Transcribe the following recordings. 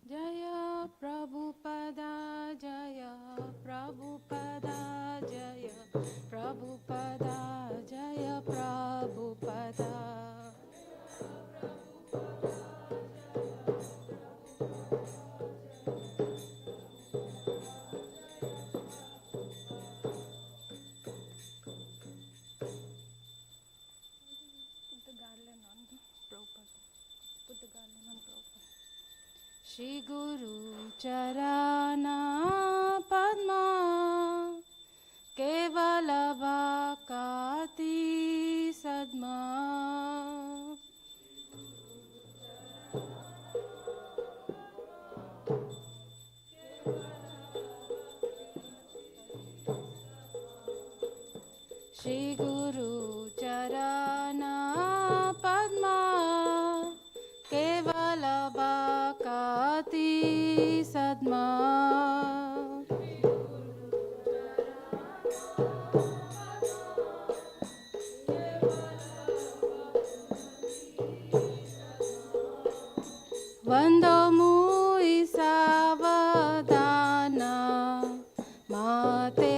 Jaya Prabhupada, Jaya Prabhupada, Jaya Prabhupada, Jaya Prabhupada. Shri Guru Charana Padma Kevala Bhakati Sadma Shri Guru Charana Padma Kevala Bhakati Sadma Vando Mui Savadana Mate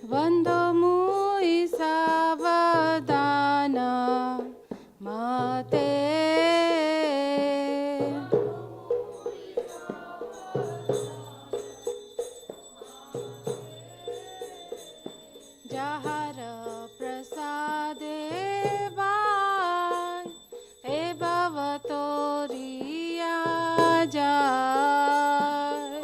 Vando Mui Savadana Mate Jahara Prasade Vai E Bhavatoriya Jai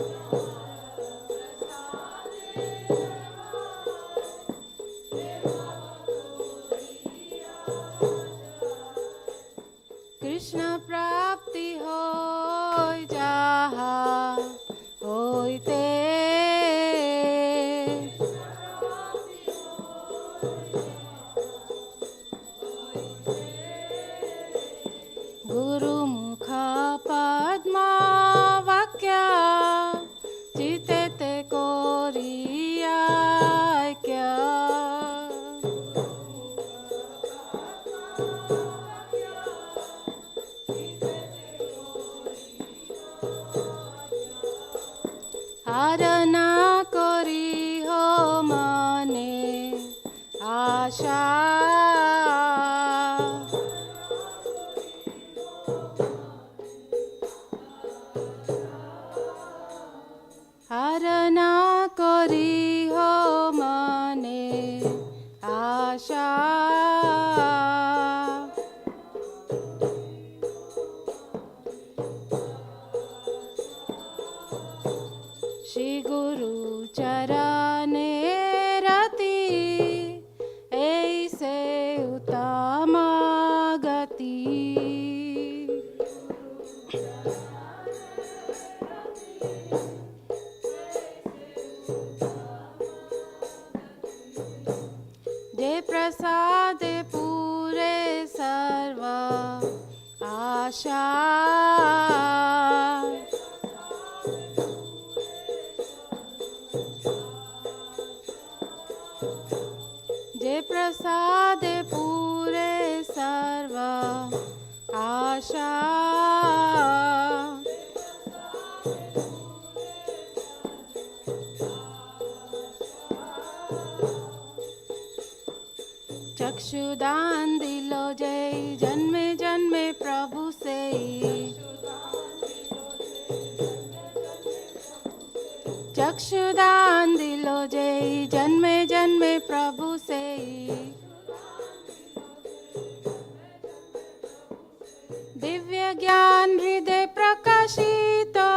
Krishna Prapti Hoy Jaha Hoite Guru Mukha Padma Vakya Chitete Koriya Kya Arana Kori Ho Mane Asha Arana Kori Ho Mane Asha Shri Guru Charane Rati Aise Uttama Gati De Prasade Pure Sarva Asha Je Prasade Pure Sarva Asha चक्षुदान दिलो जय जन्मे जन्मे प्रभु से चक्षुदान दिलो जय जन्मे जन्मे प्रभु से दिव्य ज्ञान हृदय प्रकाशितो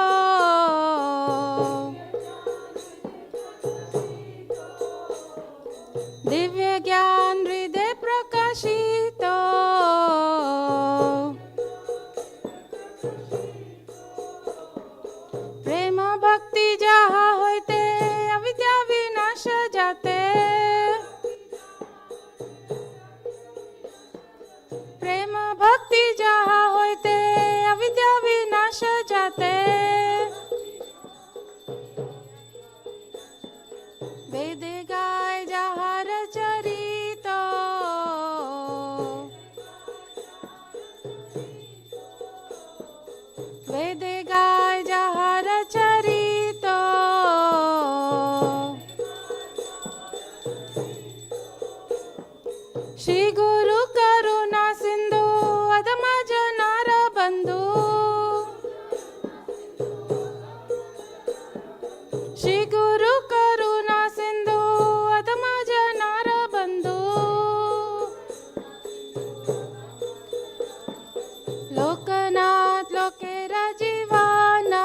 दिव्य ज्ञान हृदय प्रकाशितो प्रेम भक्ति जहाँ होते अविद्या विनाश जाते प्रेम भक्ति जहाँ होते अविद्या विनाश जाते वेद गाय जहाँ रचरितो वेद गाय जहाँ रचरितो श्री गुरु करुणा सिंधु अधम जनार बंधु श्री गुरु करुणा सिंधु अधम जनार बंधु लोकनाथ लोकेरा जीवाना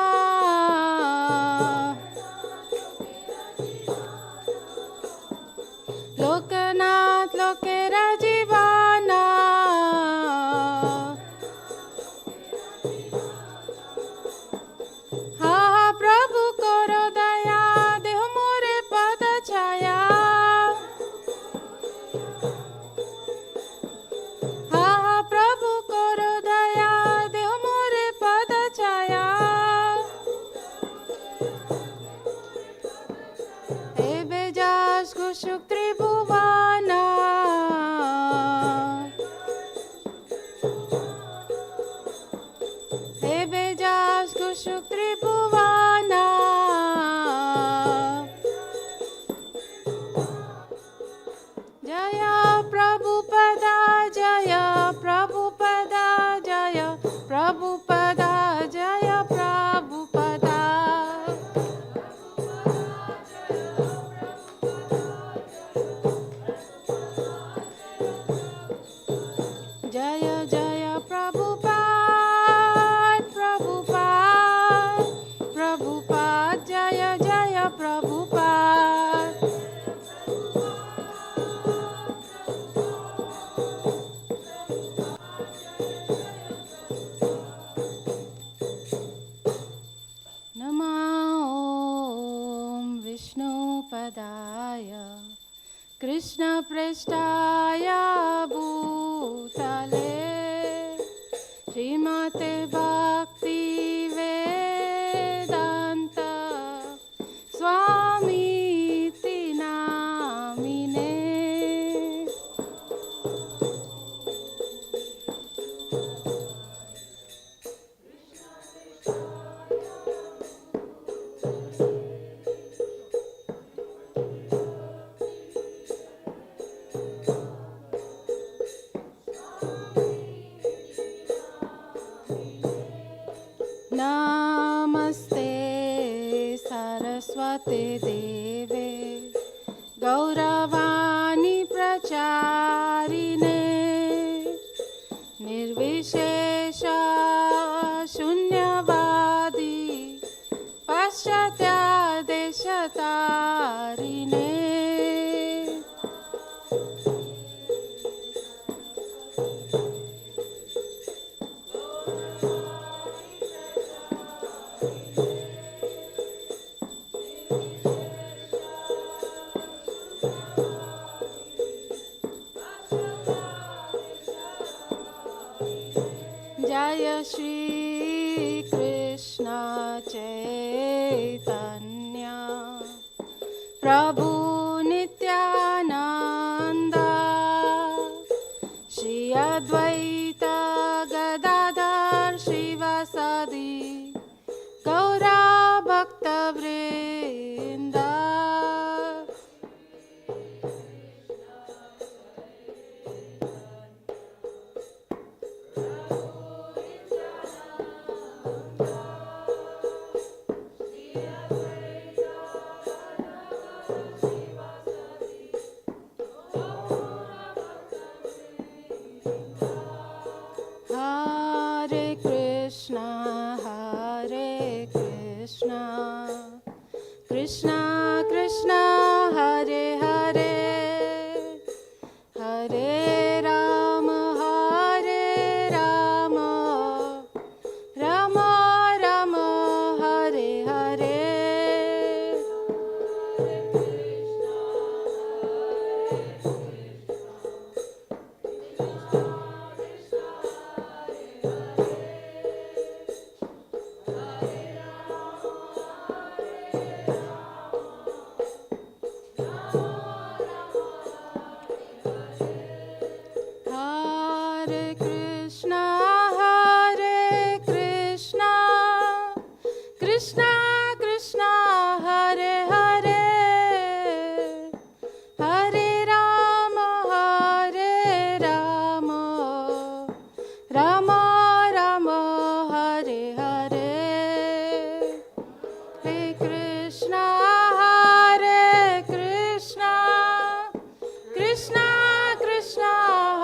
लोकनाथ लोकेरा जीवाना हा हा प्रभु करो दया देह मोरे पद छाया हा हा प्रभु करो दया देह मोरे पद छाया हे बेजास कुशुक त्रिभुवाना हे बेजास कुशुक त्रिभुवाना जय प्रभुपदा जय प्रभुपदा जय प्रभुपदा जय प्रभुपदा जय जय प्रभुपाद प्रभुपाद प्रभुपाद जय जय प्रभुपाद नमः ॐ विष्णुपदाय कृष्णप्रेष्ठाय भूतले श्रीमते भक्ति वेदांत स्वामीति नामिने नमस्ते सरस्वते देवे गौरवाणी प्रचारिणे निर्विशेष शून्यवादी पाश्चात्यादेशतारिणे जय श्री कृष्ण चैतन्य प्रभु Nityanand Shri Advaita Gadadhar शिवासादि Gaura भक्तवृंद Krishna, Krishna Krishna, Hare Hare, Hare Rama, Hare Rama, Rama Rama, Hare Hare. Hare Krishna, Hare Krishna, Krishna Krishna, Hare Hare, Hare Rama, Hare Rama, Rama Rama, Hare Hare. Hare Krishna, Hare Krishna, Krishna Krishna,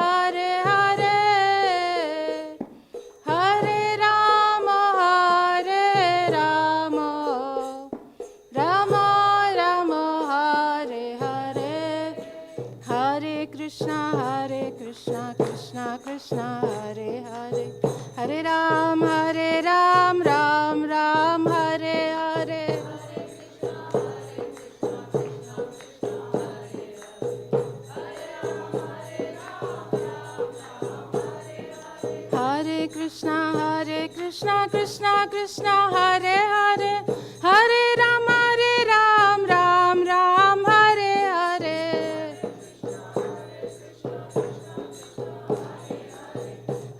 Hare Hare, Hare Rama, Hare Rama, Rama Rama, Hare Hare. Hare Krishna, Krishna Krishna, Hare Hare, Hare Ram, Ram Ram, Hare Hare. Hare Krishna, Krishna Krishna, Hare Hare, Hare Ram, Ram Ram, Hare Hare.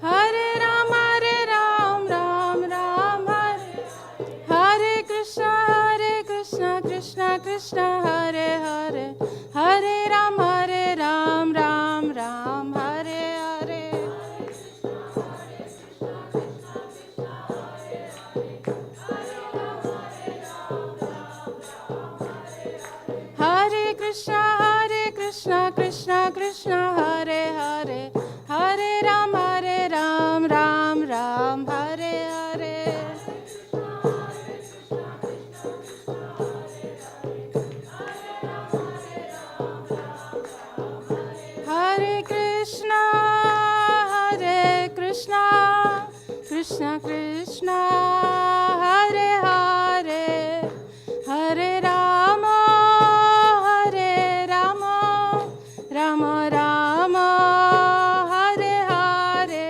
Hare Ram, Ram Ram, Hare. Hare Krishna, Krishna Krishna, Hare Hare, Hare Ram, Ram Ram, Hare Hare. Hare Krishna, Krishna Krishna, Hare Hare, Hare Ram, Ram Ram, Hare Hare. Hare Krishna, Krishna Krishna, Hare Hare, Hare Rama, Rama Rama, Hare Hare.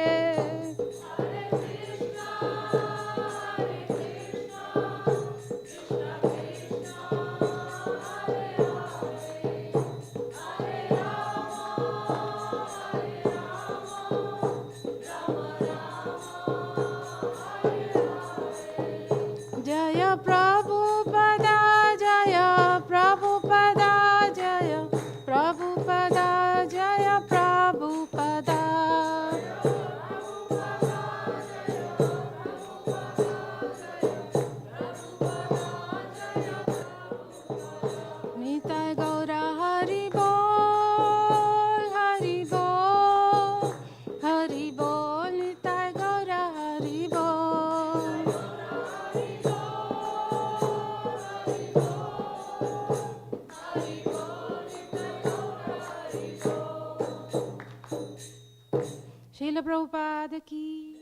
Jaya Prabhupada, Jaya Prabhupada, Jaya Prabhupada, Jaya Prabhupada. Nitai Gaura Hari Bol, Hari Bol, Hari Bol, Nitai Gaura Hari Bol. Srila Prabhupada ki.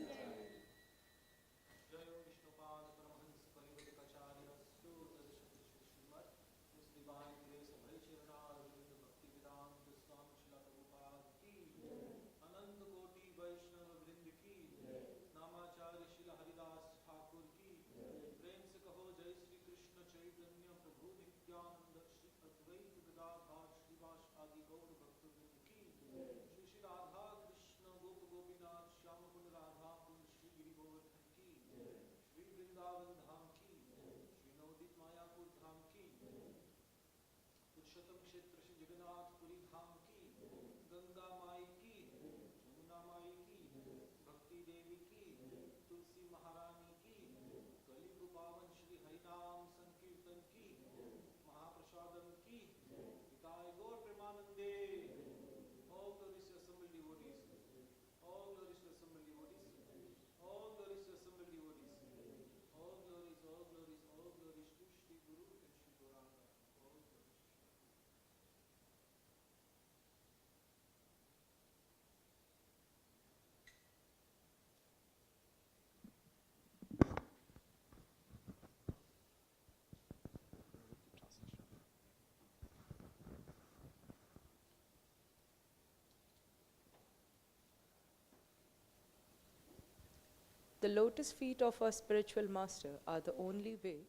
All glories, all glories, all glories. The lotus feet of our spiritual master are the only way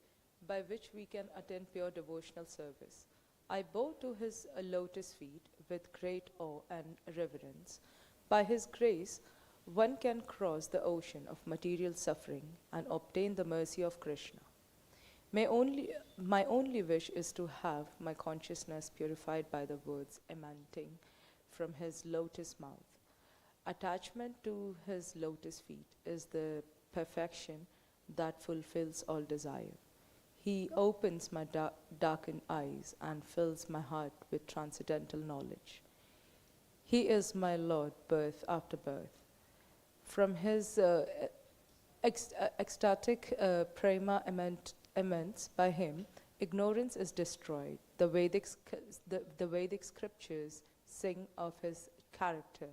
by which we can attain pure devotional service. I bow to his lotus feet with great awe and reverence. By his grace, one can cross the ocean of material suffering and obtain the mercy of Krishna. My only wish is to have my consciousness purified by the words emanating from his lotus mouth. Attachment to his lotus feet is the perfection that fulfills all desire. He opens my darkened eyes and fills my heart with transcendental knowledge. He is my Lord, birth after birth. From his ecstatic prema emanates by him, ignorance is destroyed. The Vedic scriptures sing of his character.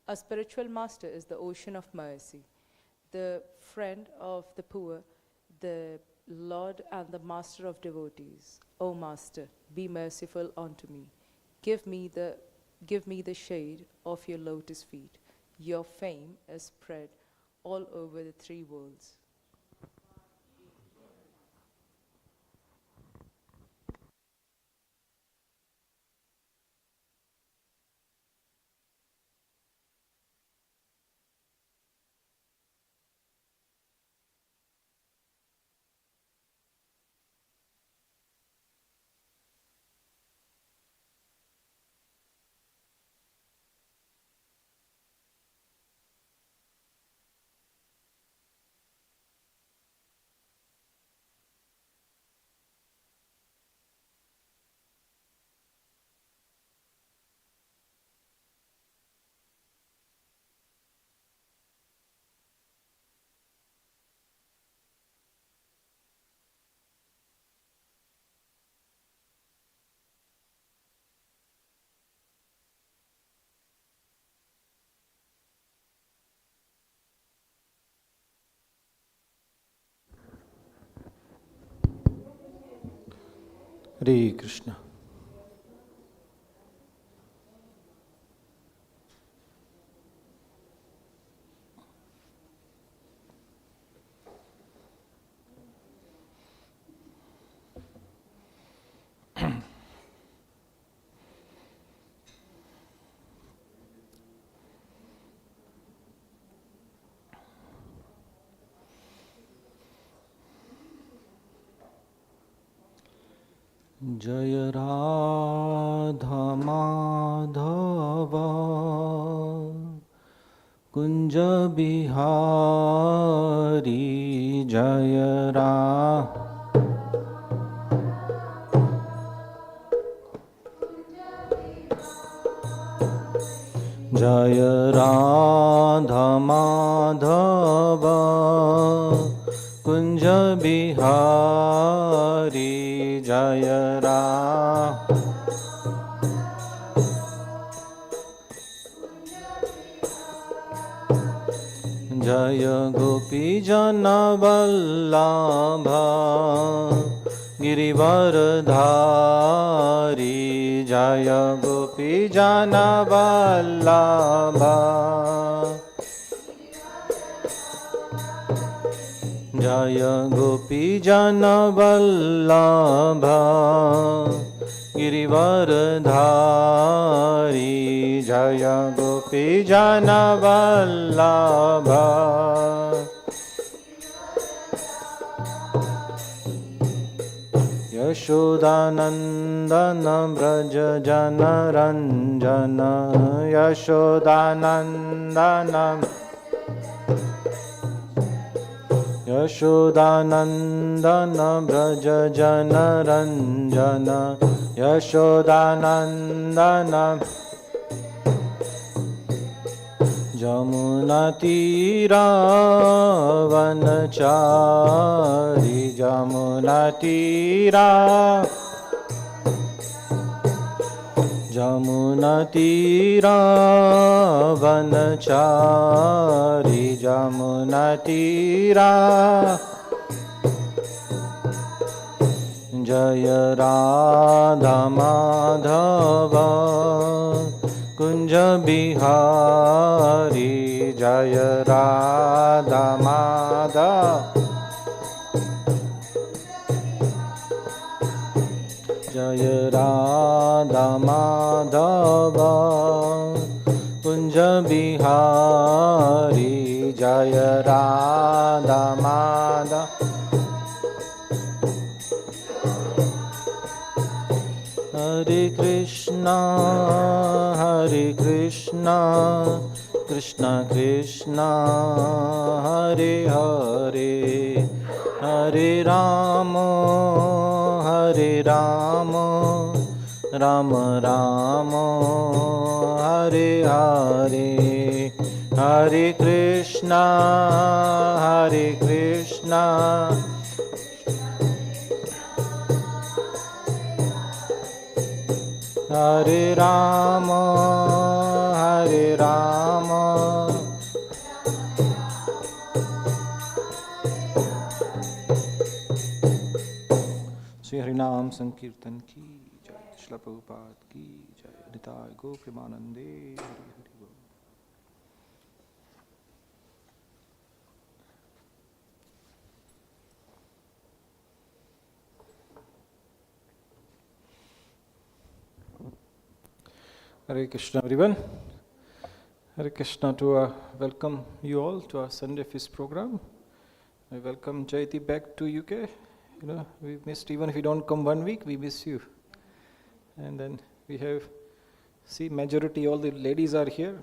A spiritual master is the ocean of mercy, the friend of the poor, the Lord and the master of devotees. O Master, be merciful unto me. Give me the shade of your lotus feet. Your fame is spread all over the three worlds. Hare Krishna. Jaya Radha Madhava Kunja Bihari Jaya Radha Jaya Radha Madhava Kunja Bihari Jaya Radha Jaya Gopi Jana Vallabha Girivardhari Jaya Gopi Jana Vallabha Jaya Gopi Jana Vallabha Girivardhari Jaya Gopi Jana Vallabha Yashodanandana Braja Jana Ranjana Yashodanandana Yashodanandana Braja Jana Ranjana Yashodanandana Jamuna Tira Vanachari Jamuna Tira Jamuna Tira Vanachari Jamuna Tira Jaya Radha Madhava Kunja Bihari Jaya Jaya Radha Madhava Jaya Radha Madhava Kunja Bihari Jaya Radha Madhava Hare Krishna Krishna Krishna Hare Hare Hare Rama Rama Rama Hare Hare Hare Krishna Hare Rama Shri Harinam Sankirtan ki jai, Shri Prabhupada ki jai, Nitai Go Premanande Hari Hari Bol. Hare Krishna everyone. Hare Krishna welcome you all to our Sunday Feast program. I welcome Jaiti back to UK. You know, we missed, even if you don't come 1 week, we miss you. And then we have, see, majority, all the ladies are here.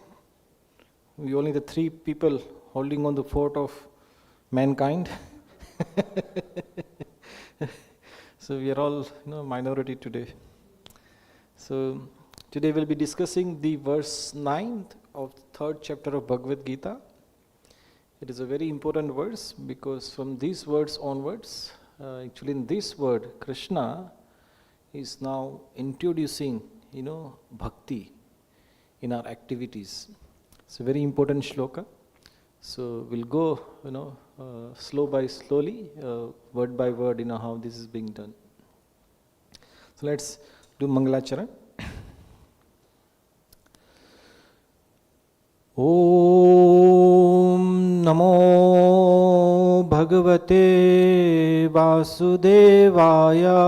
We only the 3 people holding on the fort of mankind. So we are all, minority today. So today we'll be discussing the verse 9 of the 3rd chapter of Bhagavad-Gita. It is a very important verse because from these words onwards, actually in this word, Krishna is now introducing, bhakti in our activities. It's a very important shloka. So we'll go, slowly, word by word, how this is being done. So let's do Mangalacharan. Om Namo Bhagavate Vasudevaya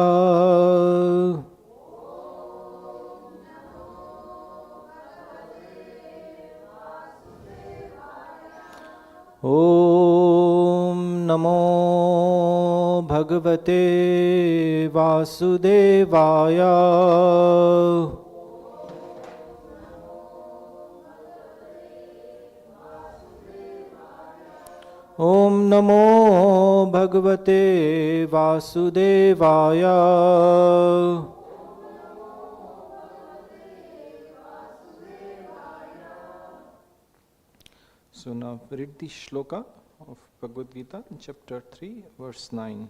Om Namo Bhagavate Vasudevaya Om Namo Bhagavate Vasudevaya. So now read the shloka of Bhagavad-Gita in chapter 3, verse 9.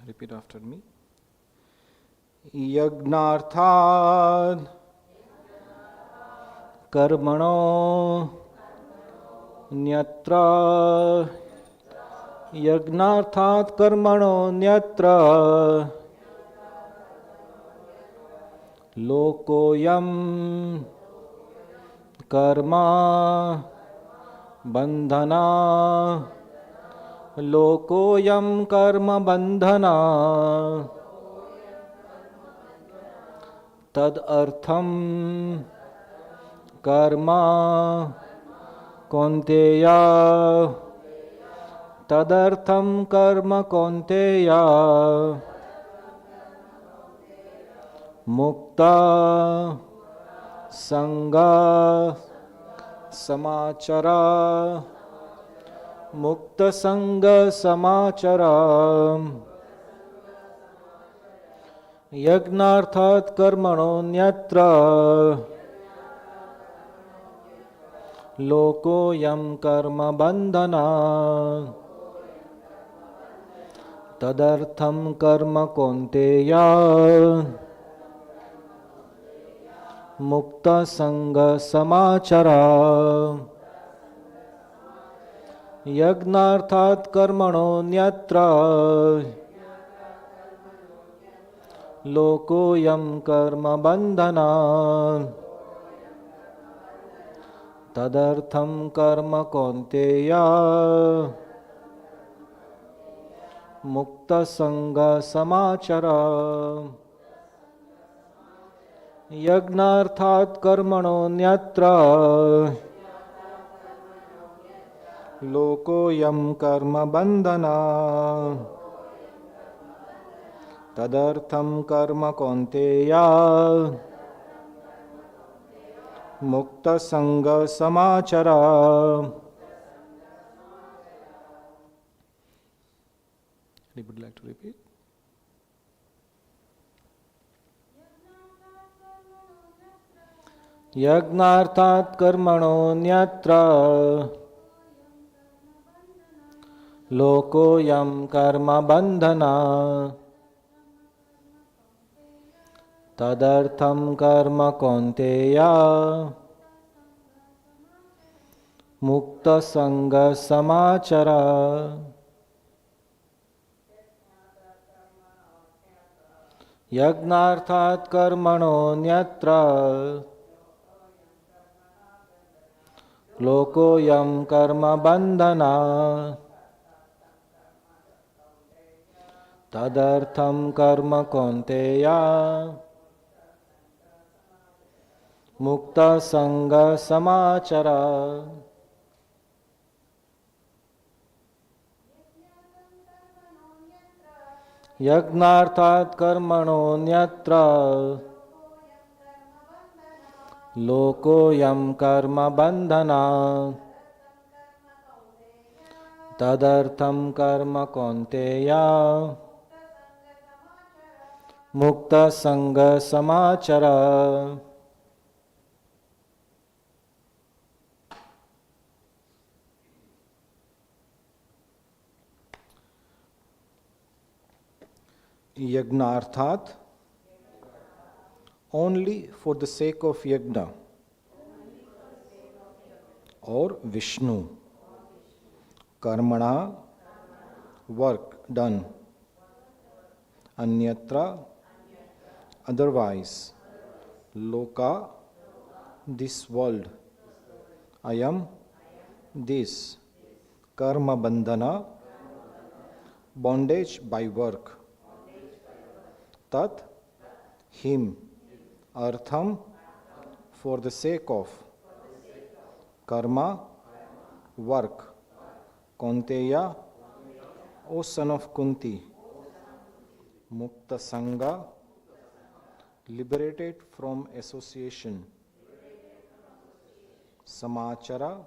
Repeat after me. Yagnarthat karmano nyatra Yagnarthat karmano nyatra Lokoyam karma bandhana Lokoyam karma bandhana Tad artham karma konteya Tadartham karma konteya Mukta Sangha Samachara Mukta Sangha Samachara Yagnarthat Karmano Nyatra Lokoyam Karma Bandhana Tadartham Karma Konteya Mukta Sangha Samachara. Yagnarthat karmano nyatra. Lokoyam karma bandhana. Tadartham karma kaunteya. Mukta Sangha Samachara. Yagnarthat karmano nyatra. Lokoyam karma bandhana. Tadartham karma kaunteya. Mukta Sangha Samachara. Anybody like to repeat? Yagnarthat karmano nyatra. Lokoyam karma bandhana. Tadartham karma kaunteya. Mukta Sangha Samachara. Yagnarthat karmano nyatra. Lokoyam karma bandhana. Tadartham karma kaunteya. Mukta Sangha Samachara. Yagnarthat karmano nyatra. Lokoyam karma bandhana. Tadartham karma kaunteya. Mukta Sangha Samachara. Yagnarthat, only for the sake of yagna or Vishnu. Karmana, work done. Anyatra, otherwise. Loka, this world. Ayam, this. Karma bandhana, bondage by work. Tat, him. Artham, for the sake of. Karma, work. Kaunteya, O son of Kunti. Mukta Sangha, liberated from association. Samachara,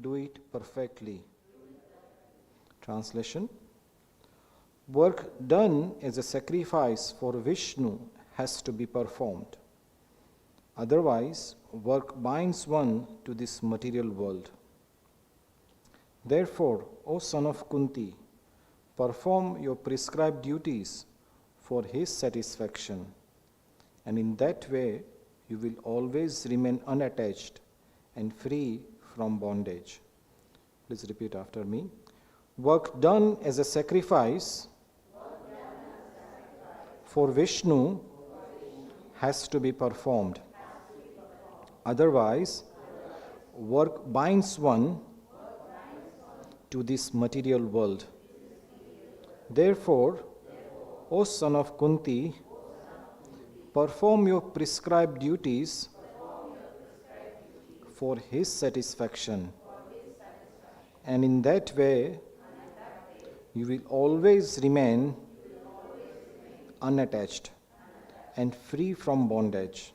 do it perfectly. Translation: work done as a sacrifice for Vishnu has to be performed. Otherwise, work binds one to this material world. Therefore, O son of Kunti, perform your prescribed duties for his satisfaction, and in that way you will always remain unattached and free from bondage. Please repeat after me. Work done as a sacrifice for Vishnu has to be performed. Otherwise, work binds one to this material world. Therefore, O son of Kunti, perform your prescribed duties for his satisfaction, and in that way you will always remain unattached and free from bondage.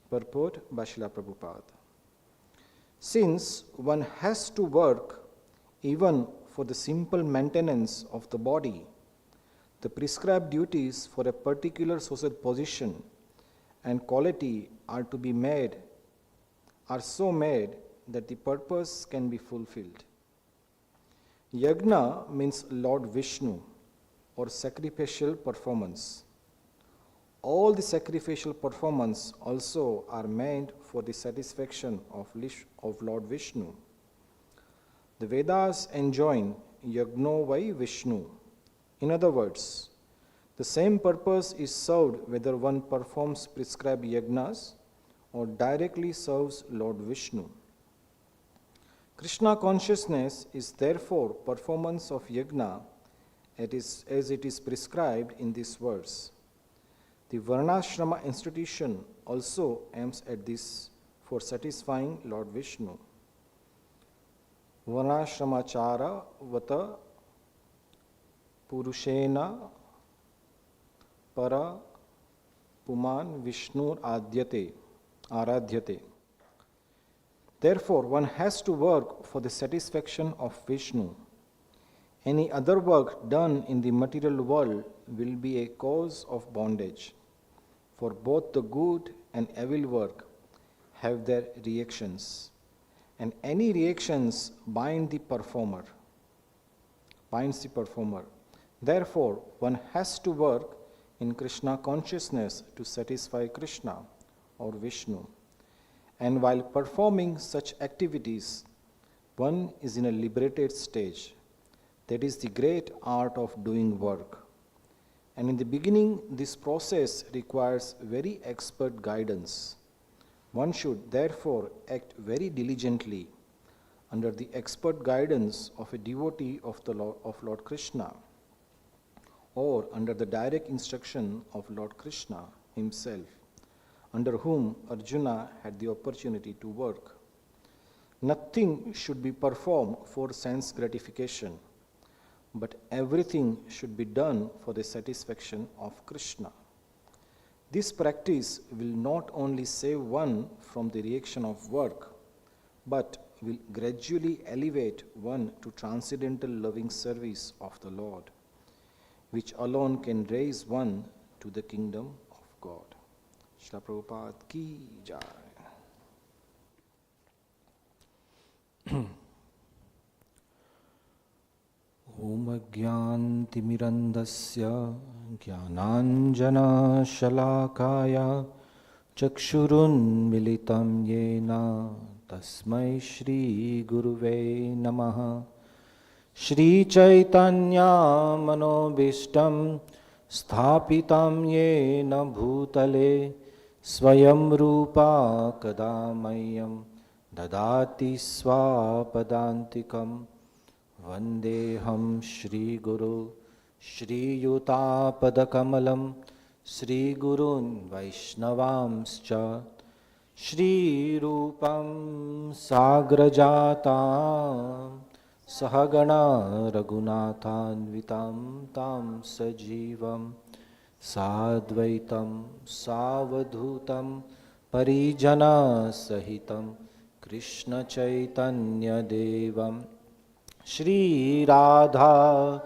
Purport by Srila Prabhupada. Since one has to work even for the simple maintenance of the body, the prescribed duties for a particular social position and quality are so made that the purpose can be fulfilled. Yagna means Lord Vishnu or sacrificial performance. All the sacrificial performance also are meant for the satisfaction of Lord Vishnu. The Vedas enjoin Yagno Vai Vishnu. In other words, the same purpose is served whether one performs prescribed yagnas or directly serves Lord Vishnu. Krishna consciousness is therefore performance of yagna as it is prescribed in this verse. The Varnashrama institution also aims at this for satisfying Lord Vishnu. Varnashramachara vata purushena para puman Vishnur aradhyate. Therefore, one has to work for the satisfaction of Vishnu. Any other work done in the material world will be a cause of bondage, for both the good and evil work have their reactions, and any reactions binds the performer. Therefore, one has to work in Krishna consciousness to satisfy Krishna or Vishnu. And while performing such activities, one is in a liberated stage. That is the great art of doing work. And in the beginning, this process requires very expert guidance. One should therefore act very diligently under the expert guidance of a devotee of Lord Krishna, or under the direct instruction of Lord Krishna himself, under whom Arjuna had the opportunity to work. Nothing should be performed for sense gratification, but everything should be done for the satisfaction of Krishna. This practice will not only save one from the reaction of work, but will gradually elevate one to transcendental loving service of the Lord, which alone can raise one to the kingdom of God. Srila Prabhupada ki jai. Om Ajnantimirandasya Jnananjana Shalakaya Chakshurun Militam Yena Tasmai Shri Guruve Namaha. Shri Chaitanya Manobishtam Sthapitam Yena Bhutale Swayam Rupa Kadamayam Dadati Swapadantikam Vandeham Shri Guru Shri Yutapadakamalam Shri Gurun Vaishnavamscha Shri Rupam Sagrajatam Sahagana Raghunathanvitam Tam Sajivam Sadvaitam Savadhutam Parijana Sahitam Krishna Chaitanya Devam Shri Radha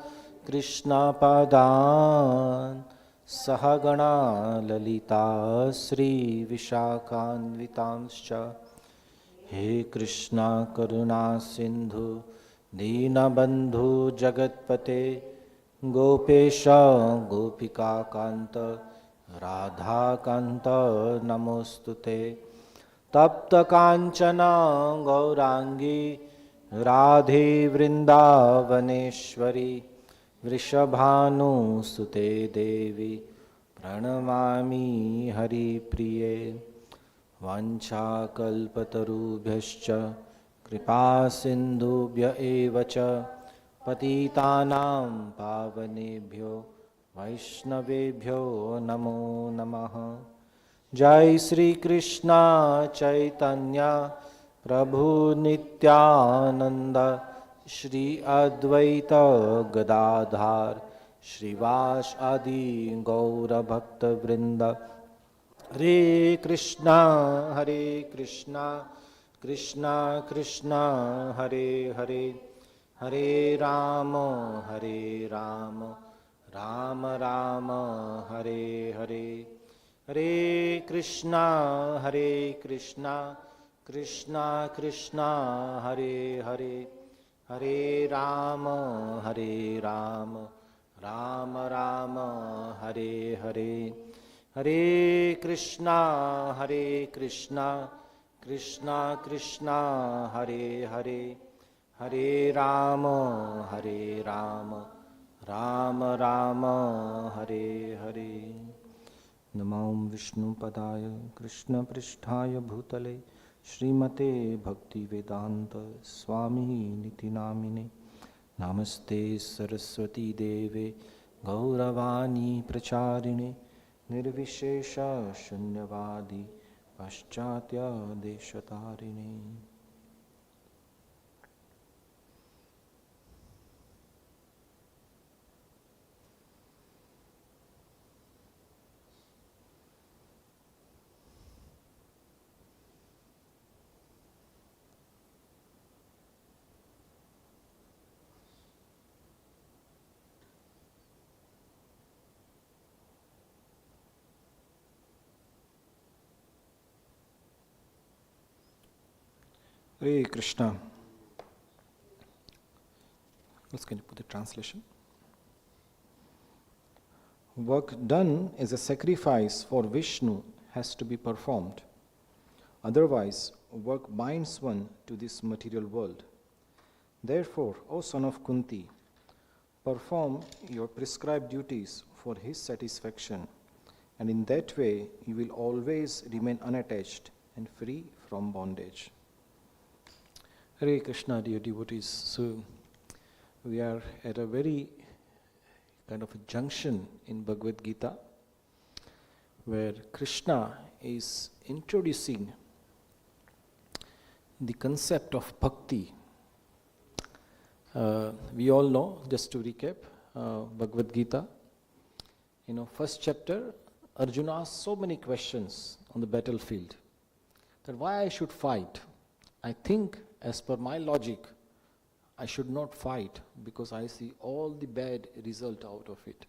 Krishna Padan Sahagana Lalita Sri Vishakhanvitamscha He Krishna Karuna Sindhu Deenabandhu Jagatpate Gopesha Gopika Kanta Radha Kanta Namostute Tapta Kanchana Gaurangi Radhe Vrindavaneshwari Vrishabhanu Sute Devi Pranamami Hari Priye Vancha Kalpatarubhyascha Kripa Sindhubhya Evacha Patitanam Pavanebhyo Vaishnavebhyo Namo Namaha. Jai Sri Krishna Chaitanya Prabhu Nityananda Shri Advaita Gadadhar Shrivas Adi Gaura Bhakta Vrinda. Hare Krishna Krishna Krishna Hare Hare Hare Rama Rama Rama Hare Hare Hare Krishna Krishna Krishna Hare Hare Hare Rama Rama Rama Hare Hare Hare Krishna, Hare Krishna, Krishna Krishna, Hare Hare, Hare Rama, Hare Rama, Rama Rama, Hare Hare. Namam Vishnu Padaya, Krishna Pristhaya Bhutale, Srimate Bhakti Vedanta Swami Niti Namine, Namaste Saraswati Deve, Gauravani Pracharine, Nirvishesha Shunyavadi, Paschatya Deshatarine. Hare Krishna. Let's can you put the translation? Work done as a sacrifice for Vishnu has to be performed. Otherwise, work binds one to this material world. Therefore, O son of Kunti, perform your prescribed duties for his satisfaction, and in that way you will always remain unattached and free from bondage. Hare Krishna, dear devotees. So, we are at a very kind of a junction in Bhagavad-Gita where Krishna is introducing the concept of bhakti. We all know, just to recap, Bhagavad-Gita, first chapter, Arjuna asked so many questions on the battlefield that why I should fight. I think, as per my logic, I should not fight because I see all the bad result out of it.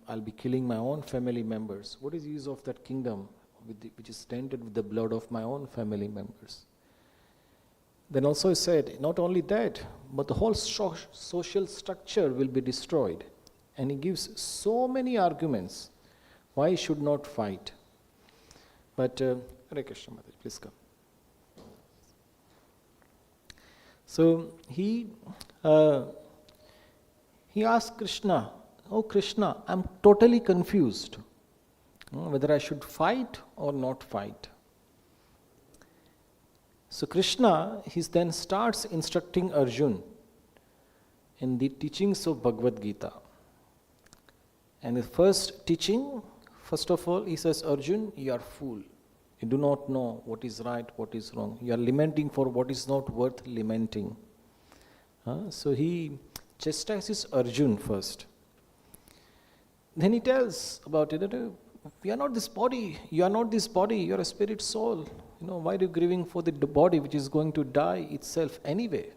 I'll be killing my own family members. What is the use of that kingdom which is tainted with the blood of my own family members? Then also he said, not only that, but the whole social structure will be destroyed. And he gives so many arguments why he should not fight. But, Hare Krishna, please come. So he asked Krishna, "Oh Krishna, I'm totally confused whether I should fight or not fight." So Krishna, he then starts instructing Arjuna in the teachings of Bhagavad-Gita. And the first teaching, first of all, he says, Arjuna, you are fool. You do not know what is right, what is wrong. You are lamenting for what is not worth lamenting. So he chastises Arjuna first. Then he tells about it, we are not this body, you are not this body, you are a spirit soul. Why are you grieving for the body which is going to die itself anyway?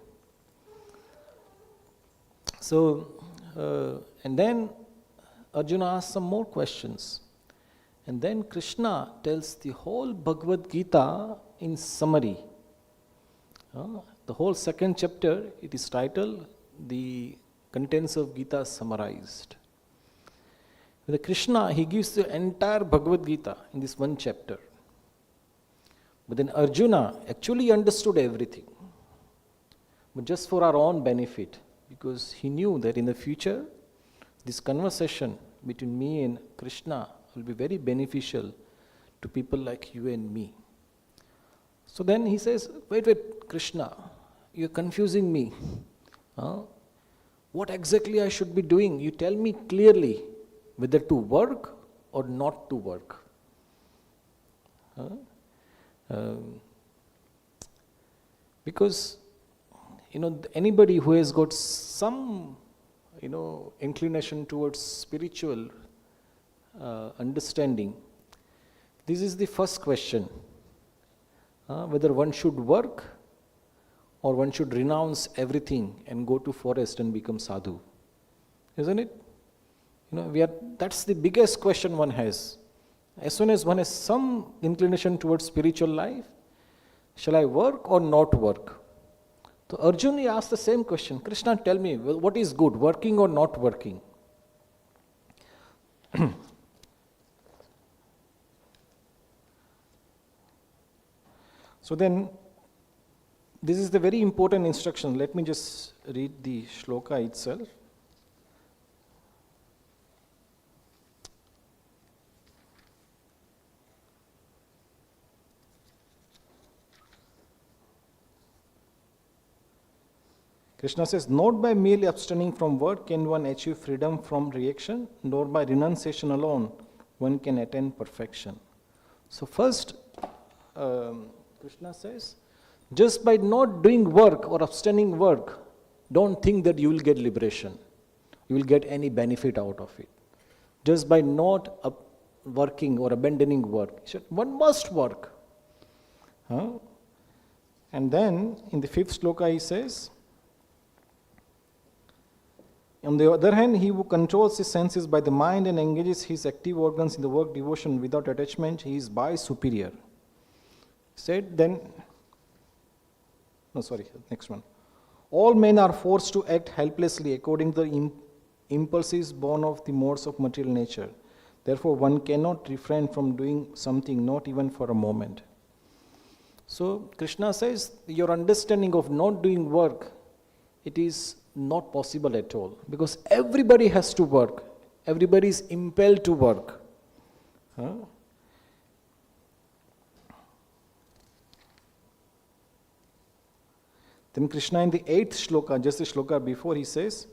So, and then Arjuna asks some more questions. And then Krishna tells the whole Bhagavad-Gita in summary. The whole second chapter, it is titled, The Contents of Gita Summarized. With Krishna, he gives the entire Bhagavad-Gita in this one chapter. But then Arjuna actually understood everything. But just for our own benefit, because he knew that in the future, this conversation between me and Krishna will be very beneficial to people like you and me. So then he says, wait, Krishna, you're confusing me. What exactly I should be doing? You tell me clearly whether to work or not to work. Because, anybody who has got some, inclination towards spiritual understanding, this is the first question, whether one should work or one should renounce everything and go to forest and become sadhu. Isn't it? That's the biggest question one has. As soon as one has some inclination towards spiritual life, shall I work or not work? So Arjuna asked the same question, Krishna, tell me, what is good, working or not working? So then, this is the very important instruction. Let me just read the shloka itself. Krishna says, not by merely abstaining from work can one achieve freedom from reaction, nor by renunciation alone one can attain perfection. So first, Krishna says, just by not doing work or abstaining work, don't think that you will get liberation. You will get any benefit out of it. Just by not working or abandoning work. One must work. And then, in the 5th sloka he says, on the other hand, he who controls his senses by the mind and engages his active organs in the work devotion without attachment, he is by superior. Said then, next one. All men are forced to act helplessly according to the impulses born of the modes of material nature. Therefore, one cannot refrain from doing something, not even for a moment. So, Krishna says, your understanding of not doing work, it is not possible at all, because everybody has to work. Everybody is impelled to work. Then Krishna in the 8th shloka, just the shloka before, he says,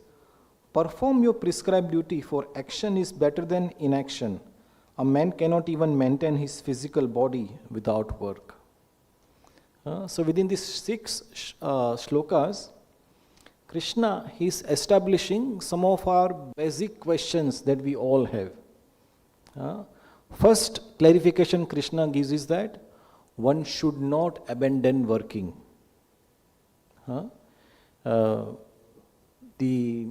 perform your prescribed duty, for action is better than inaction. A man cannot even maintain his physical body without work. So within these 6 shlokas, Krishna is establishing some of our basic questions that we all have. First clarification Krishna gives is that one should not abandon working. The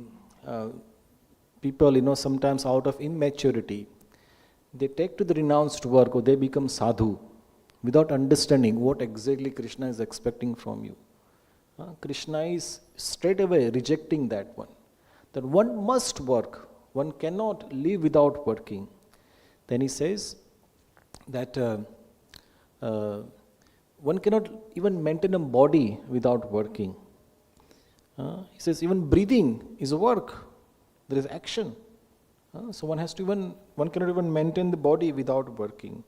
people, sometimes out of immaturity, they take to the renounced work or they become sadhu without understanding what exactly Krishna is expecting from you. Krishna is straight away rejecting that one. That one must work. One cannot live without working. Then he says that one cannot even maintain a body without working. He says even breathing is a work. There is action. So one cannot even maintain the body without working.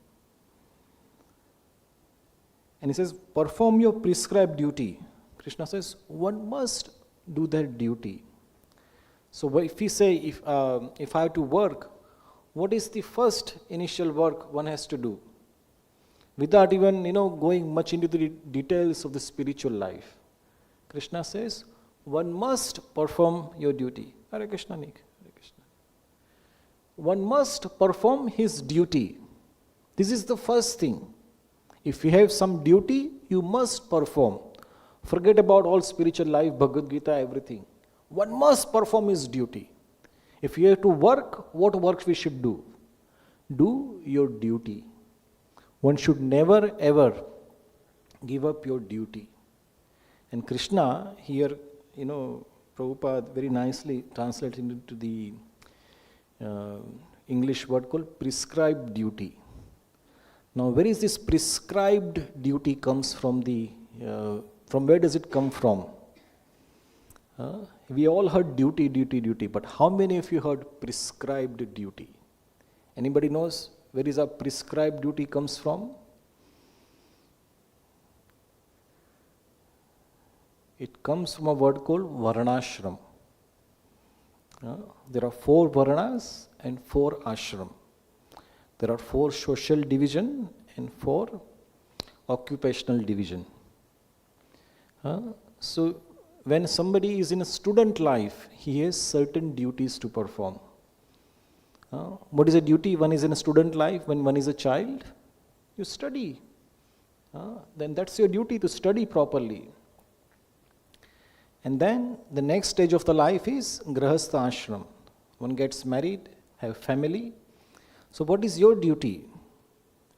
And he says, perform your prescribed duty. Krishna says, one must do their duty. So if we say, if I have to work, what is the first initial work one has to do? Without even, going much into the details of the spiritual life. Krishna says, one must perform your duty. Hare Krishna, Nick. Hare Krishna. One must perform his duty. This is the first thing. If you have some duty, you must perform. Forget about all spiritual life, Bhagavad-Gita, everything. One must perform his duty. If you have to work, what work we should do? Do your duty. One should never ever give up your duty. And Krishna here, Prabhupada very nicely translates into the English word called prescribed duty. Now, where is this prescribed duty comes from from where does it come from? We all heard duty, but how many of you heard prescribed duty? Anybody knows where is our prescribed duty comes from? It comes from a word called varnashram. There are 4 varnas and 4 ashram. There are 4 social division and 4 occupational division. So when somebody is in a student life, he has certain duties to perform. What is a duty? One is in a student life. When one is a child, you study. Then that's your duty, to study properly. And then the next stage of the life is grahastha ashram. One gets married, have family. So what is your duty?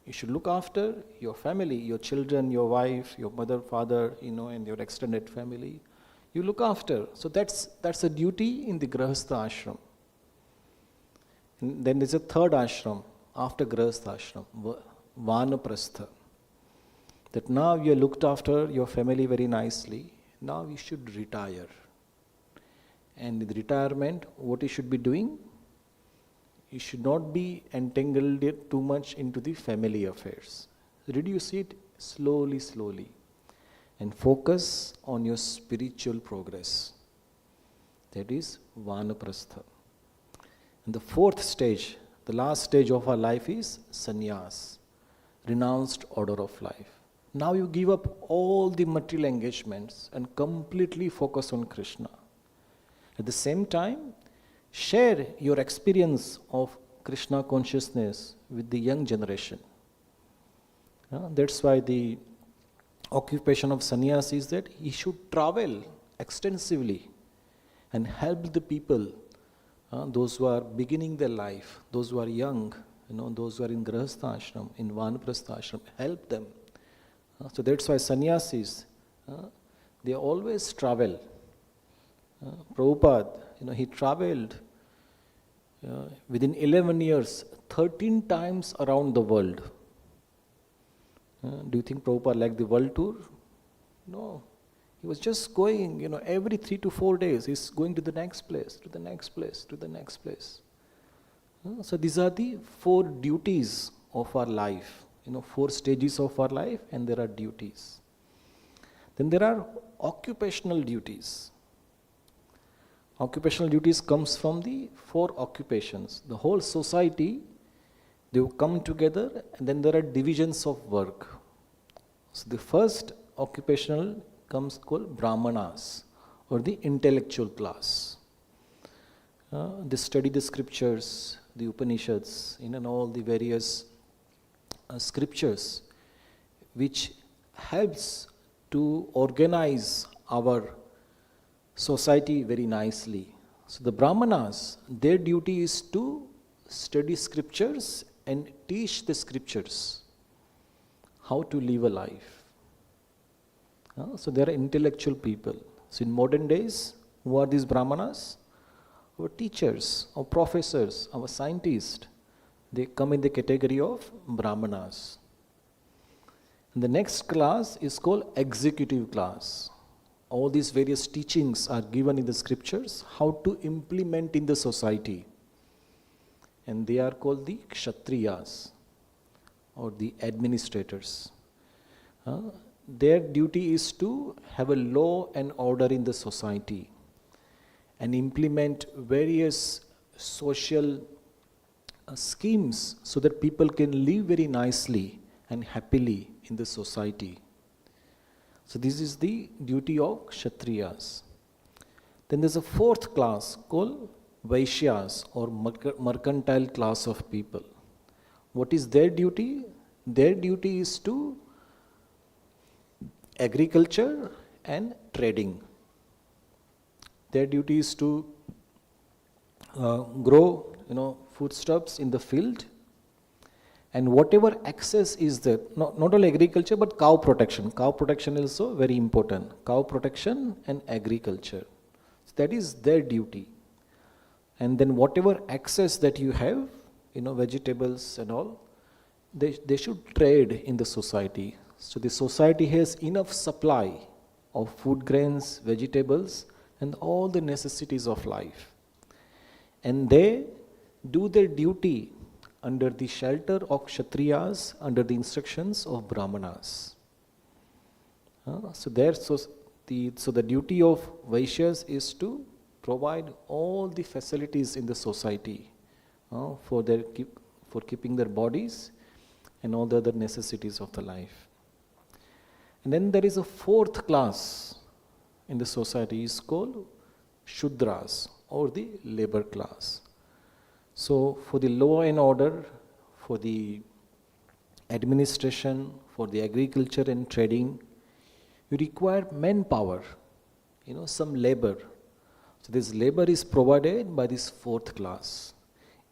You should look after your family, your children, your wife, your mother, father, and your extended family. You look after. So that's a duty in the grahastha ashram. And then there's a third ashram after grahastha ashram, vanaprastha. that now you looked after your family very nicely, now you should retire. And with retirement, what you should be doing? You should not be entangled too much into the family affairs. Reduce it slowly, slowly, and focus on your spiritual progress. That is Vanaprastha. And the fourth stage, the last stage of our life is sannyas, renounced order of life. Now you give up all the material engagements and completely focus on Krishna. At the same time, share your experience of Krishna consciousness with the young generation. That's why the occupation of sannyas is that he should travel extensively and help the people, those who are beginning their life, those who are young, those who are in Grahastha ashram, in Vanaprastha ashram, help them. So that's why sannyasis, they always travel. Prabhupada, he traveled within 11 years, 13 times around the world. Do you think Prabhupada liked the world tour? No. He was just going, every 3 to 4 days, he's going to the next place, to the next place, to the next place. So these are the 4 duties of our life, 4 stages of our life, and there are duties. Then there are occupational duties. Occupational duties comes from the 4 occupations. The whole society, they will come together, and then there are divisions of work. So the first occupational comes called Brahmanas, or the intellectual class. They study the scriptures, the Upanishads, and all the various scriptures, which helps to organize our society very nicely. So the Brahmanas, their duty is to study scriptures and teach the scriptures how to live a life. So they are intellectual people. So in modern days, who are these Brahmanas? Our teachers, our professors, our scientists, they come in the category of Brahmanas. And the next class is called executive class. All these various teachings are given in the scriptures, how to implement in the society. And they are called the Kshatriyas, or the administrators. Their duty is to have a law and order in the society and implement various social schemes so that people can live very nicely and happily in the society. So this is the duty of Kshatriyas. Then there's a 4th class called Vaishyas, or mercantile class of people. What is their duty? Their duty is to agriculture and trading. Their duty is to grow, foodstuffs in the field, and whatever excess is there, not only agriculture but cow protection. Cow protection is also very important. Cow protection and agriculture. So that is their duty. And then whatever excess that you have, vegetables and all, they should trade in the society. So the society has enough supply of food grains, vegetables, and all the necessities of life. And they do their duty under the shelter of Kshatriyas, under the instructions of Brahmanas. So the duty of Vaishyas is to provide all the facilities in the society for keeping their bodies and all the other necessities of the life. And then there is a 4th class in the society, is called Shudras, or the labor class. So for the law and order, for the administration, for the agriculture and trading, you require manpower, some labor. So this labor is provided by this 4th class.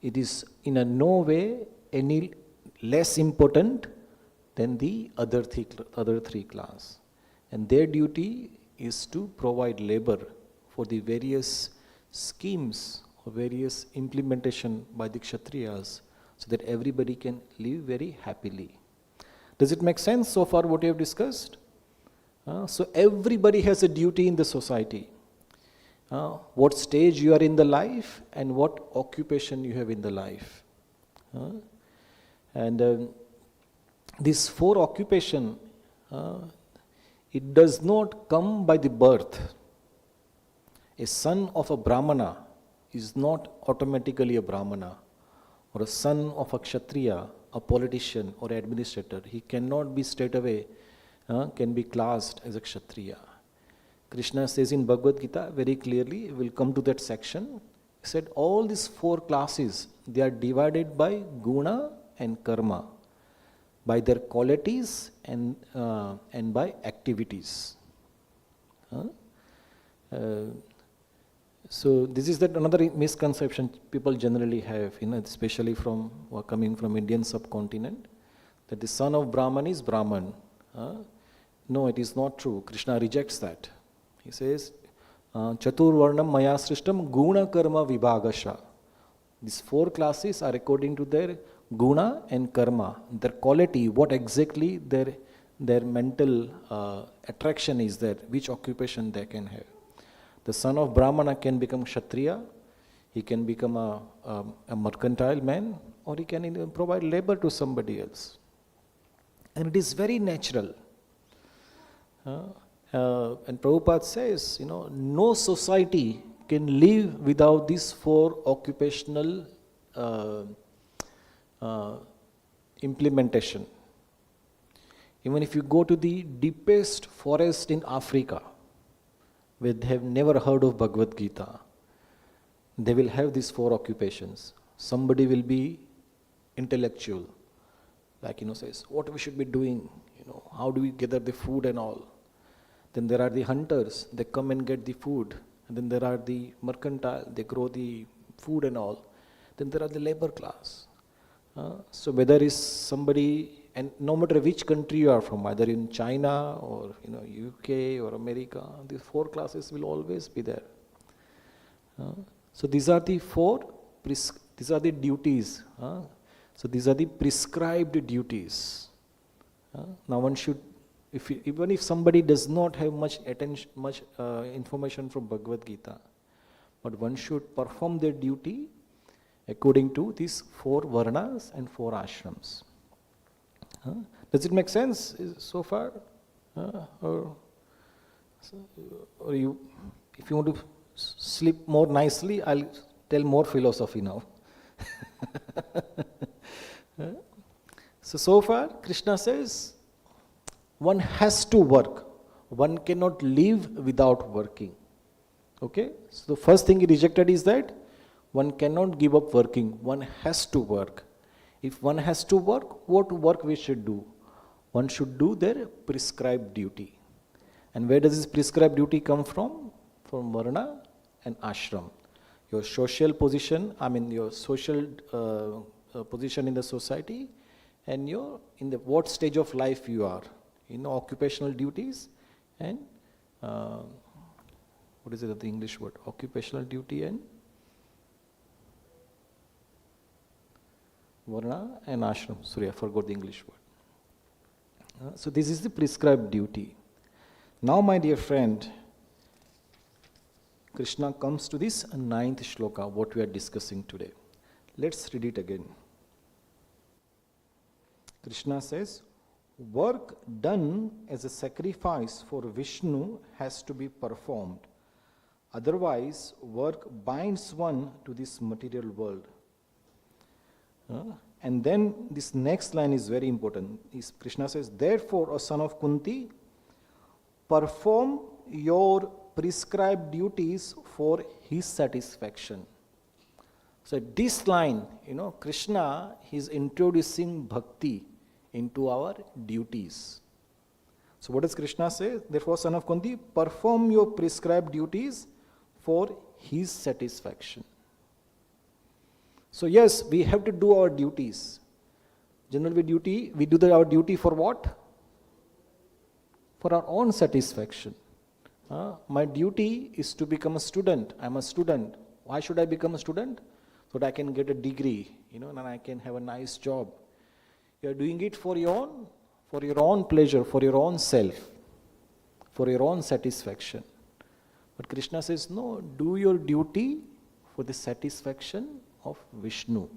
It is in a no way any less important than the other 3 class. And their duty is to provide labor for the various schemes or various implementation by the Kshatriyas, so that everybody can live very happily. Does it make sense so far what we have discussed? So everybody has a duty in the society. What stage you are in the life and what occupation you have in the life. And this 4 occupation, it does not come by the birth. A son of a Brahmana is not automatically a Brahmana, or a son of a Kshatriya, a politician or administrator. He cannot be straight away, can be classed as a Kshatriya. Krishna says in Bhagavad-Gita very clearly, we'll come to that section, he said all these 4 classes, they are divided by guna and karma, by their qualities and by activities. So this is that another misconception people generally have, especially from coming from Indian subcontinent, that the son of Brahman is Brahman. No, it is not true. Krishna rejects that. He says, Chatur Varnam Maya Srishtam Guna Karma Vibhagasha. These 4 classes are according to their guna and karma, their quality, what exactly their mental attraction is there, which occupation they can have. The son of Brahmana can become Kshatriya, he can become a mercantile man, or he can even provide labor to somebody else. And it is very natural. And Prabhupada says, no society can live without these 4 occupational implementation. Even if you go to the deepest forest in Africa, where they have never heard of Bhagavad-Gita, they will have these 4 occupations. Somebody will be intellectual, like says, what we should be doing, how do we gather the food and all. Then there are the hunters, they come and get the food. And then there are the mercantile, they grow the food and all. Then there are the labor class. So whether is somebody, and no matter which country you are from, either in China or UK or America, these 4 classes will always be there. So these are the 4, these are the duties. So these are the prescribed duties. Now one should, even if somebody does not have much information from Bhagavad-Gita, but one should perform their duty according to these 4 varnas and 4 ashrams. Does it make sense so far? Or you, if you want to sleep more nicely, I'll tell more philosophy now. So far, Krishna says, one has to work. One cannot live without working. Okay? So the first thing he rejected is that one cannot give up working. One has to work. If one has to work, what work we should do? One should do their prescribed duty. And where does this prescribed duty come from? From varna and ashram. Your social position, your social position in the society, and in the what stage of life you are. Occupational duties and what is the English word? Occupational duty and varna and ashram. Sorry, I forgot the English word. So this is the prescribed duty. Now, my dear friend, Krishna comes to this 9th shloka, what we are discussing today. Let's read it again. Krishna says, work done as a sacrifice for Vishnu has to be performed. Otherwise, work binds one to this material world. And then this next line is very important. Krishna says, therefore, O son of Kunti, perform your prescribed duties for his satisfaction. So this line, Krishna is introducing bhakti into our duties. So what does Krishna say? Therefore, son of Kunti, perform your prescribed duties for his satisfaction. So yes, we have to do our duties. Generally we do our duty for what? For our own satisfaction. My duty is to become a student. I'm a student. Why should I become a student? So that I can get a degree, and I can have a nice job. You are doing it for your for your own pleasure, for your own self, for your own satisfaction. But Krishna says, no, do your duty for the satisfaction of Vishnu.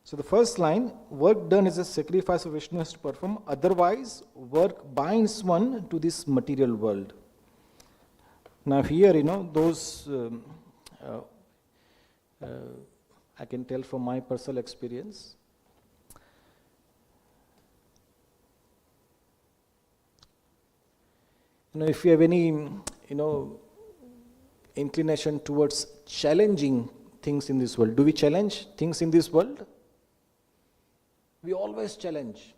So the first line, work done is a sacrifice of Vishnu has to perform, otherwise work binds one to this material world. Now here, those, I can tell from my personal experience, if you have any, inclination towards challenging things in this world, do we challenge things in this world? We always challenge.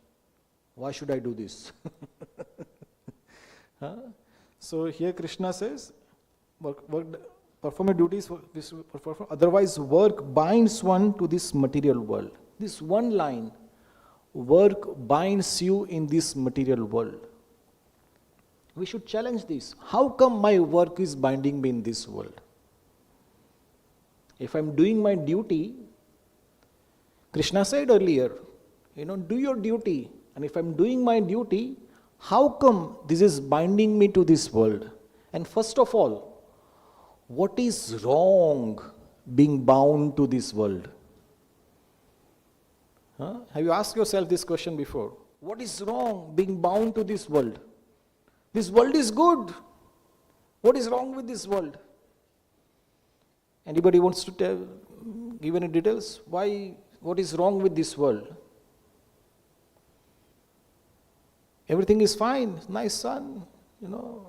Why should I do this? So here Krishna says, perform your duties, otherwise work binds one to this material world. This one line, work binds you in this material world. We should challenge this. How come my work is binding me in this world? If I'm doing my duty, Krishna said earlier, do your duty. And if I'm doing my duty, how come this is binding me to this world? And first of all, what is wrong being bound to this world? Have you asked yourself this question before? What is wrong being bound to this world? This world is good. What is wrong with this world? Anybody wants to give any details? What is wrong with this world? Everything is fine, nice sun,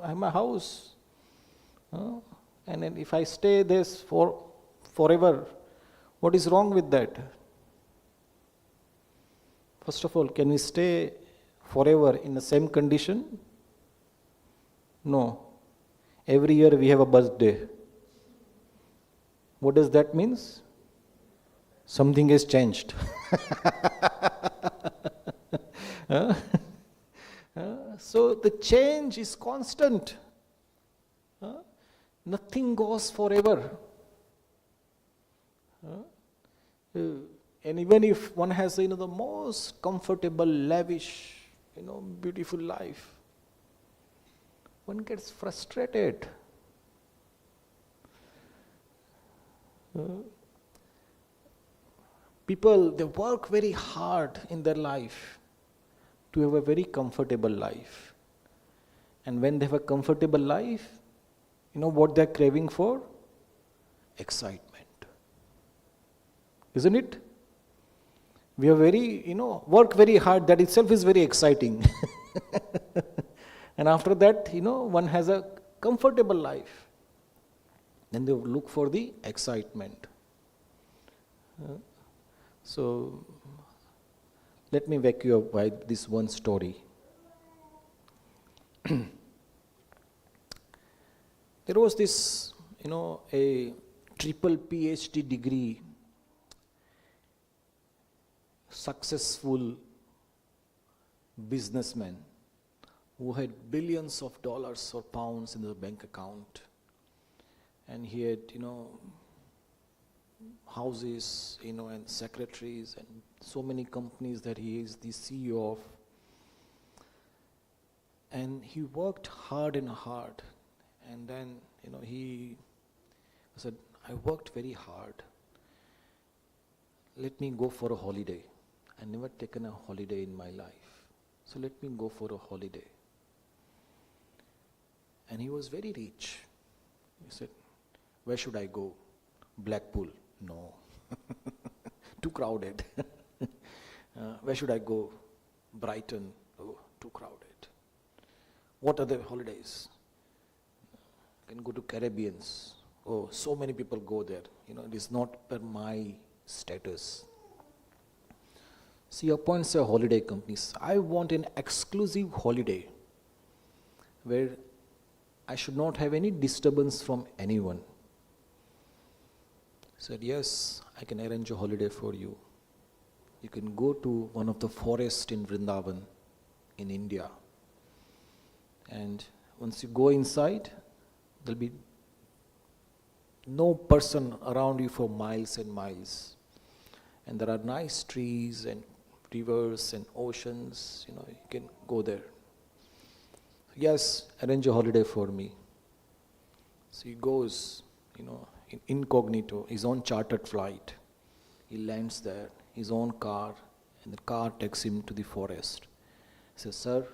I have my house. And then if I stay there forever, what is wrong with that? First of all, can we stay forever in the same condition? No. Every year we have a birthday. What does that mean? Something has changed. So the change is constant. Nothing goes forever. And even if one has the most comfortable, lavish, beautiful life, one gets frustrated. People, they work very hard in their life to have a very comfortable life. And when they have a comfortable life, what they're craving for? Excitement. Isn't it? We are work very hard, that itself is very exciting. And after that, one has a comfortable life. Then they look for the excitement. So, let me wake you up by this one story. There was this, a triple PhD degree, successful businessman who had billions of dollars or pounds in the bank account. And he had, houses, and secretaries and so many companies that he is the CEO of. And he worked hard and hard. And then, he said, I worked very hard. Let me go for a holiday. I never taken a holiday in my life. So let me go for a holiday. And he was very rich. He said, where should I go? Blackpool? No. Too crowded. Where should I go? Brighton? Oh, too crowded. What other holidays? I can go to Caribbeans. Oh, so many people go there. It is not per my status. See, appoints a holiday companies. I want an exclusive holiday where I should not have any disturbance from anyone. He said, yes, I can arrange a holiday for you. You can go to one of the forests in Vrindavan in India. And once you go inside, there will be no person around you for miles and miles. and there are nice trees and rivers and oceans, you can go there. Yes, arrange a holiday for me. So he goes, in incognito, his own chartered flight. He lands there, his own car, and the car takes him to the forest. He says, sir,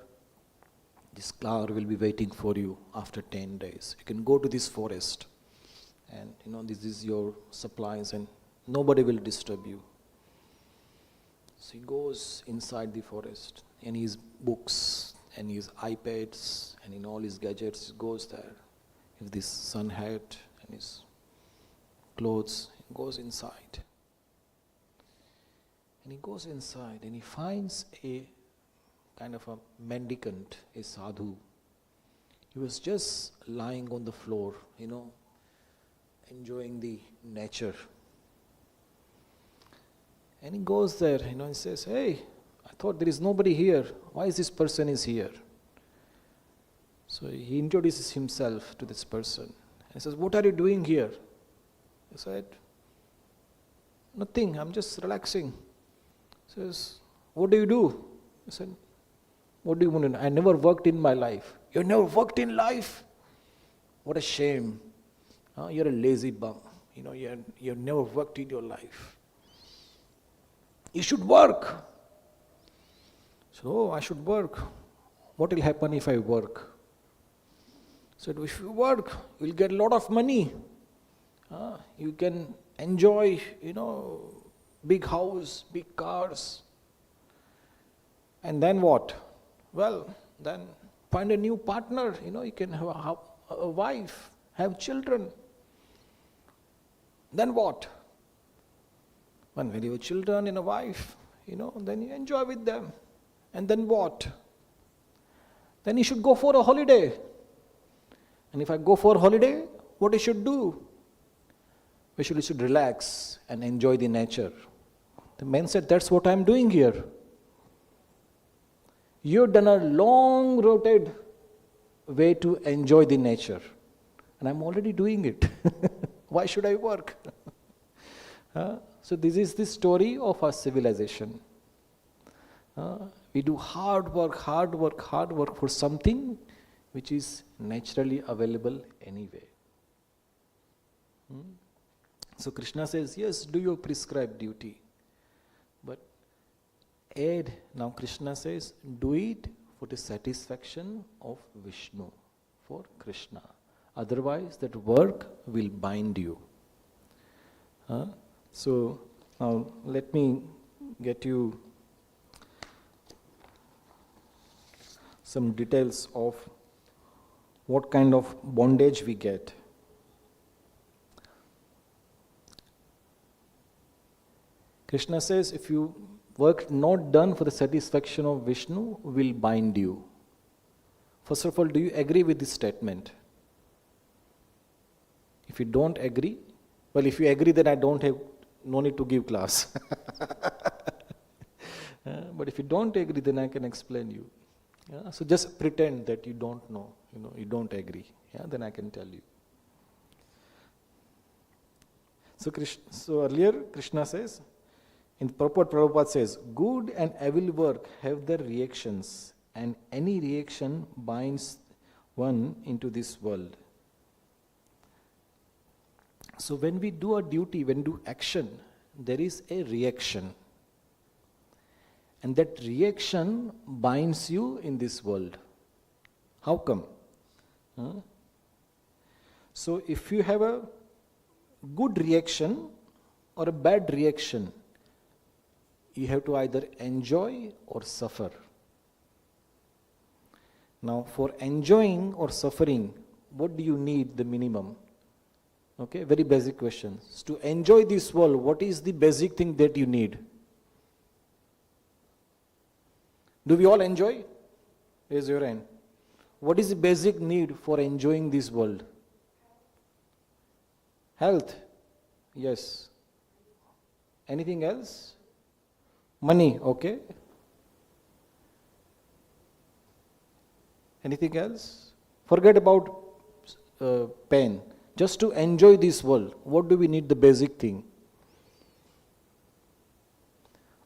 this car will be waiting for you after 10 days. You can go to this forest, and this is your supplies, and nobody will disturb you. So he goes inside the forest, and his books, and his iPads, and in all his gadgets, he goes there. With this sun hat and his clothes, he goes inside. And he goes inside and he finds a kind of a mendicant, a sadhu. He was just lying on the floor, enjoying the nature. And he goes there, and says, hey, I thought there is nobody here. Why is this person is here? So he introduces himself to this person. He says, what are you doing here? He said, nothing, I'm just relaxing. He says, what do you do? He said, what do you want to know? I never worked in my life. You never worked in life? What a shame. You're a lazy bum. You've never worked in your life. You should work. So, I should work. What will happen if I work? So if you work, you'll get a lot of money. You can enjoy, big house, big cars. And then what? Well, then find a new partner. You can have a wife, have children. Then what? When you have children and a wife, then you enjoy with them. And then what? Then you should go for a holiday. And if I go for a holiday, what you should do? You should relax and enjoy the nature. The man said, that's what I'm doing here. You've done a long road way to enjoy the nature. And I'm already doing it. Why should I work? So this is the story of our civilization. We do hard work for something which is naturally available anyway. So Krishna says, yes, do your prescribed duty. But add, now Krishna says, do it for the satisfaction of Vishnu, for Krishna. Otherwise that work will bind you. So now let me get you some details of what kind of bondage we get. Krishna says, if you work not done for the satisfaction of Vishnu, will bind you. First of all, do you agree with this statement? If you don't agree, well, if you agree, then I don't have no need to give class. But if you don't agree, then I can explain you. So just pretend that you don't know, you don't agree. Then I can tell you. So earlier Krishna says, in purport Prabhupada says, good and evil work have their reactions, and any reaction binds one into this world. So when we do a duty, when we do action, there is a reaction. And that reaction binds you in this world. How come? So if you have a good reaction or a bad reaction, you have to either enjoy or suffer. Now for enjoying or suffering, what do you need the minimum? Okay, very basic questions. To enjoy this world, what is the basic thing that you need? Do we all enjoy? Raise your hand. What is the basic need for enjoying this world? Health? Yes. Anything else? Money, okay. Anything else? Forget about pain. Just to enjoy this world, what do we need the basic thing?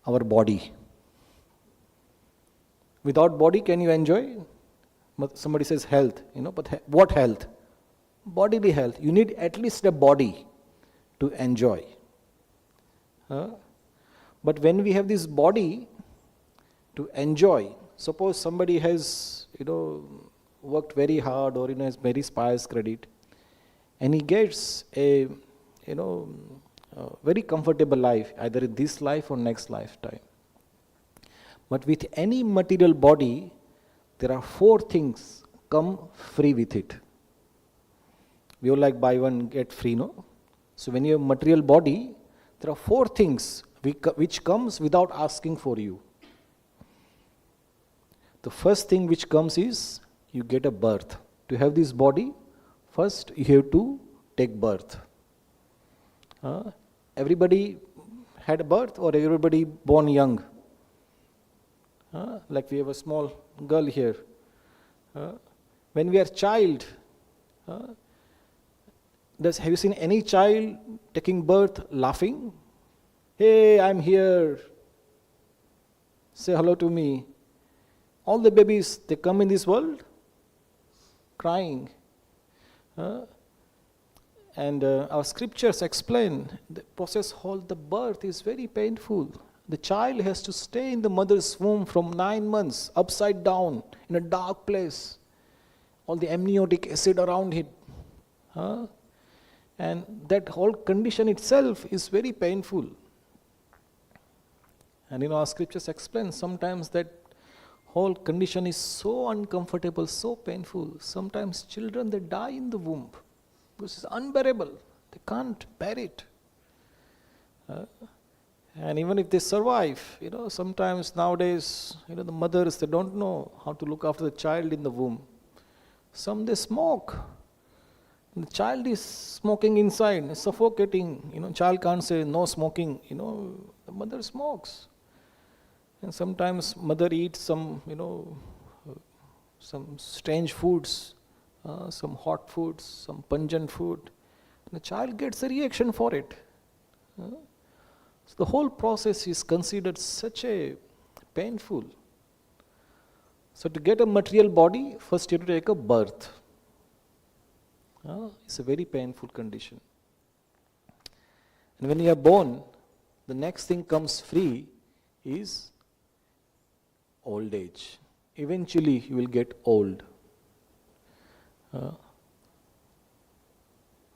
our body. Without body, can you enjoy? Somebody says health, but what health? Bodily health. You need at least a body to enjoy. But when we have this body to enjoy, suppose somebody has, worked very hard or has very spice credit, and he gets a, very comfortable life, either in this life or next lifetime. But with any material body, there are 4 things come free with it. We all like buy one, get free, no? So when you have material body, there are 4 things which comes without asking for you. The first thing which comes is, you get a birth. To have this body, first you have to take birth. Everybody had a birth or everybody born young? Like we have a small girl here. When we are child, have you seen any child taking birth laughing? Hey, I'm here. Say hello to me. All the babies, they come in this world crying. And our scriptures explain the process called the birth is very painful. The child has to stay in the mother's womb from 9 months, upside down, in a dark place. All the amniotic acid around it. And that whole condition itself is very painful. And our scriptures explain sometimes that whole condition is so uncomfortable, so painful. Sometimes children, they die in the womb. This is unbearable. They can't bear it. And even if they survive, sometimes nowadays, the mothers, they don't know how to look after the child in the womb. Some, they smoke. And the child is smoking inside, suffocating. Child can't say no smoking. The mother smokes. And sometimes mother eats some, some strange foods, some hot foods, some pungent food. And the child gets a reaction for it. So the whole process is considered such a painful. So to get a material body, first you have to take a birth. It's a very painful condition. And when you are born, the next thing comes free is old age. Eventually you will get old.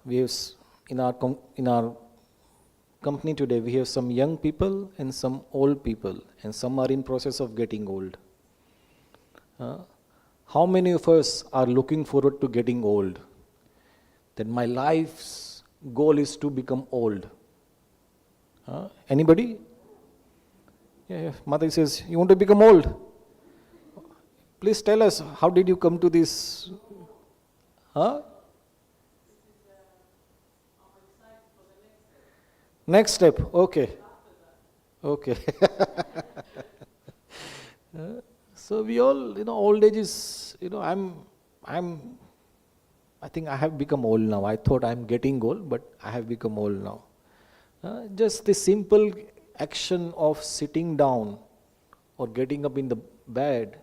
We have in our company today, we have some young people and some old people, and some are in process of getting old. How many of us are looking forward to getting old? That my life's goal is to become old. Anybody? Yeah, mother says, you want to become old? Please tell us, how did you come to this? Next step, okay. Okay. So we all, old age is, I think I have become old now. I thought I'm getting old, but I have become old now. Just the simple action of sitting down or getting up in the bed,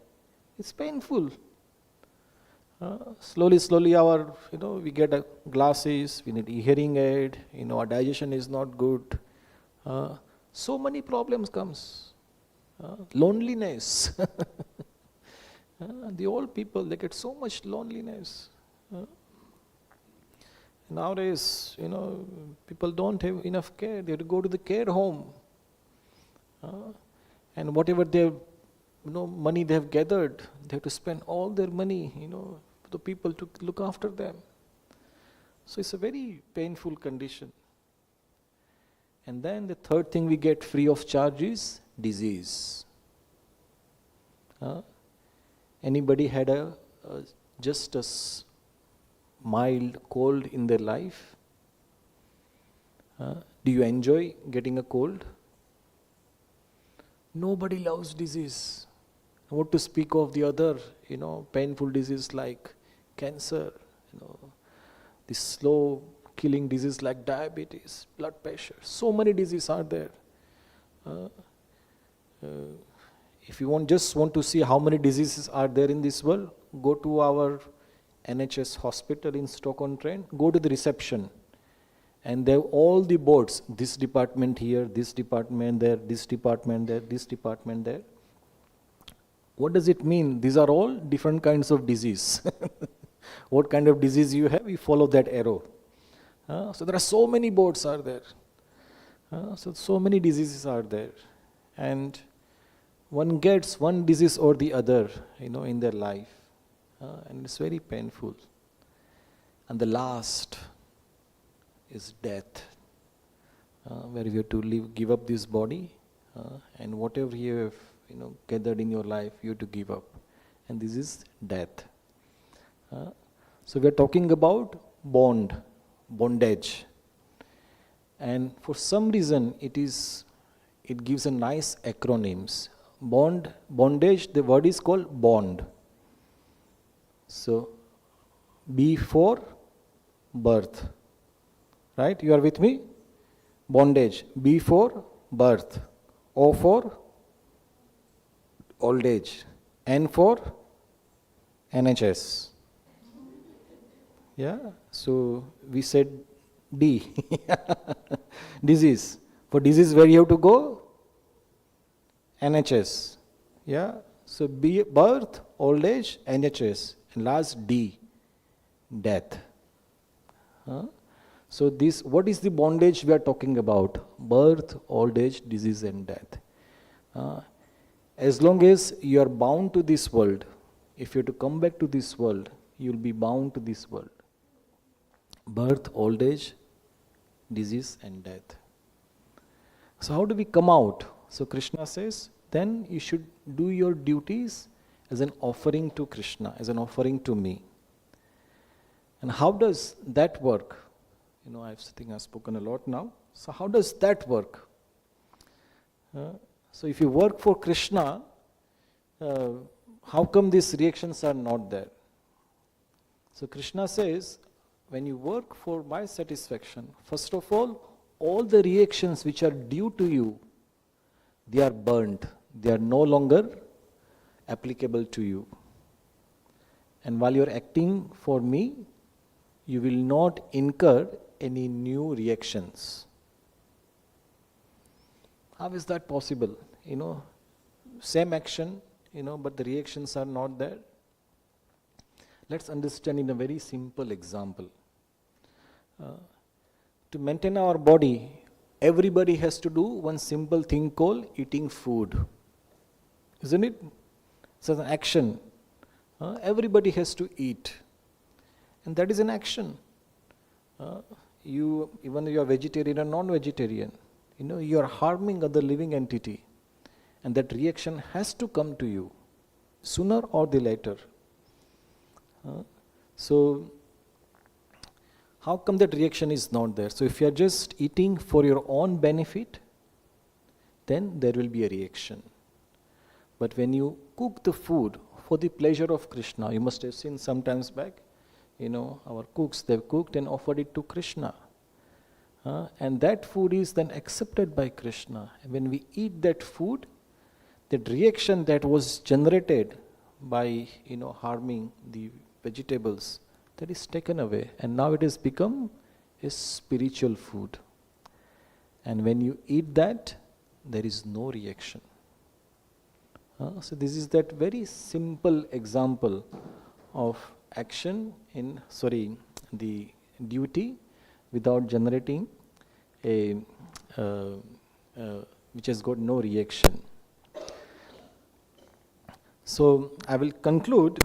it's painful. Slowly our, we get glasses, we need hearing aid, our digestion is not good. So many problems comes. Loneliness. The old people, they get so much loneliness. Nowadays, people don't have enough care. They have to go to the care home. And whatever they, money they have gathered, they have to spend all their money, for the people to look after them. So it's a very painful condition. And then the third thing we get free of charge is disease. Anybody had just a mild cold in their life? Do you enjoy getting a cold? Nobody loves disease. What to speak of the other, painful disease like cancer, the slow killing disease like diabetes, blood pressure. So many diseases are there. If you just want to see how many diseases are there in this world, go to our NHS hospital in Stoke-on-Trent, go to the reception, and there are all the boards, this department here, this department there, this department there, this department there. What does it mean? These are all different kinds of disease. What kind of disease you have, you follow that arrow. So there are so many boards are there. So many diseases are there. And one gets one disease or the other, in their life. And it's very painful. And the last is death, where you have to give up this body, and whatever you have gathered in your life, you have to give up. And this is death. So we are talking about bondage. And for some reason, it gives a nice acronyms. Bondage, the word is called bond. So, B for birth. Right? You are with me? Bondage. B for birth. O for old age. N for NHS. Yeah? So, we said D. Disease. For disease, where you have to go? NHS. Yeah? So, B, birth, old age, NHS. And last D, death. So what is the bondage we are talking about? Birth, old age, disease and death. As long as you are bound to this world, if you have to come back to this world, you will be bound to this world. Birth, old age, disease and death. So how do we come out? So Krishna says, then you should do your duties as an offering to Krishna, as an offering to me. And how does that work? I've spoken a lot now. So how does that work? So if you work for Krishna, how come these reactions are not there? So Krishna says, when you work for my satisfaction, first of all the reactions which are due to you, they are burnt. They are no longer applicable to you. And while you are acting for me, you will not incur any new reactions. How is that possible? Same action, but the reactions are not there. Let's understand in a very simple example. To maintain our body, everybody has to do one simple thing called eating food. Isn't it? It's an action. Everybody has to eat. And that is an action. Even though you are vegetarian or non-vegetarian, you are harming other living entity. And that reaction has to come to you, sooner or the later. So, how come that reaction is not there? So if you are just eating for your own benefit, then there will be a reaction. But when you cook the food for the pleasure of Krishna, you must have seen sometimes back, our cooks, they've cooked and offered it to Krishna. And that food is then accepted by Krishna. And when we eat that food, that reaction that was generated by, harming the vegetables, that is taken away. And now it has become a spiritual food. And when you eat that, there is no reaction. So this is that very simple example of action the duty without generating which has got no reaction. So I will conclude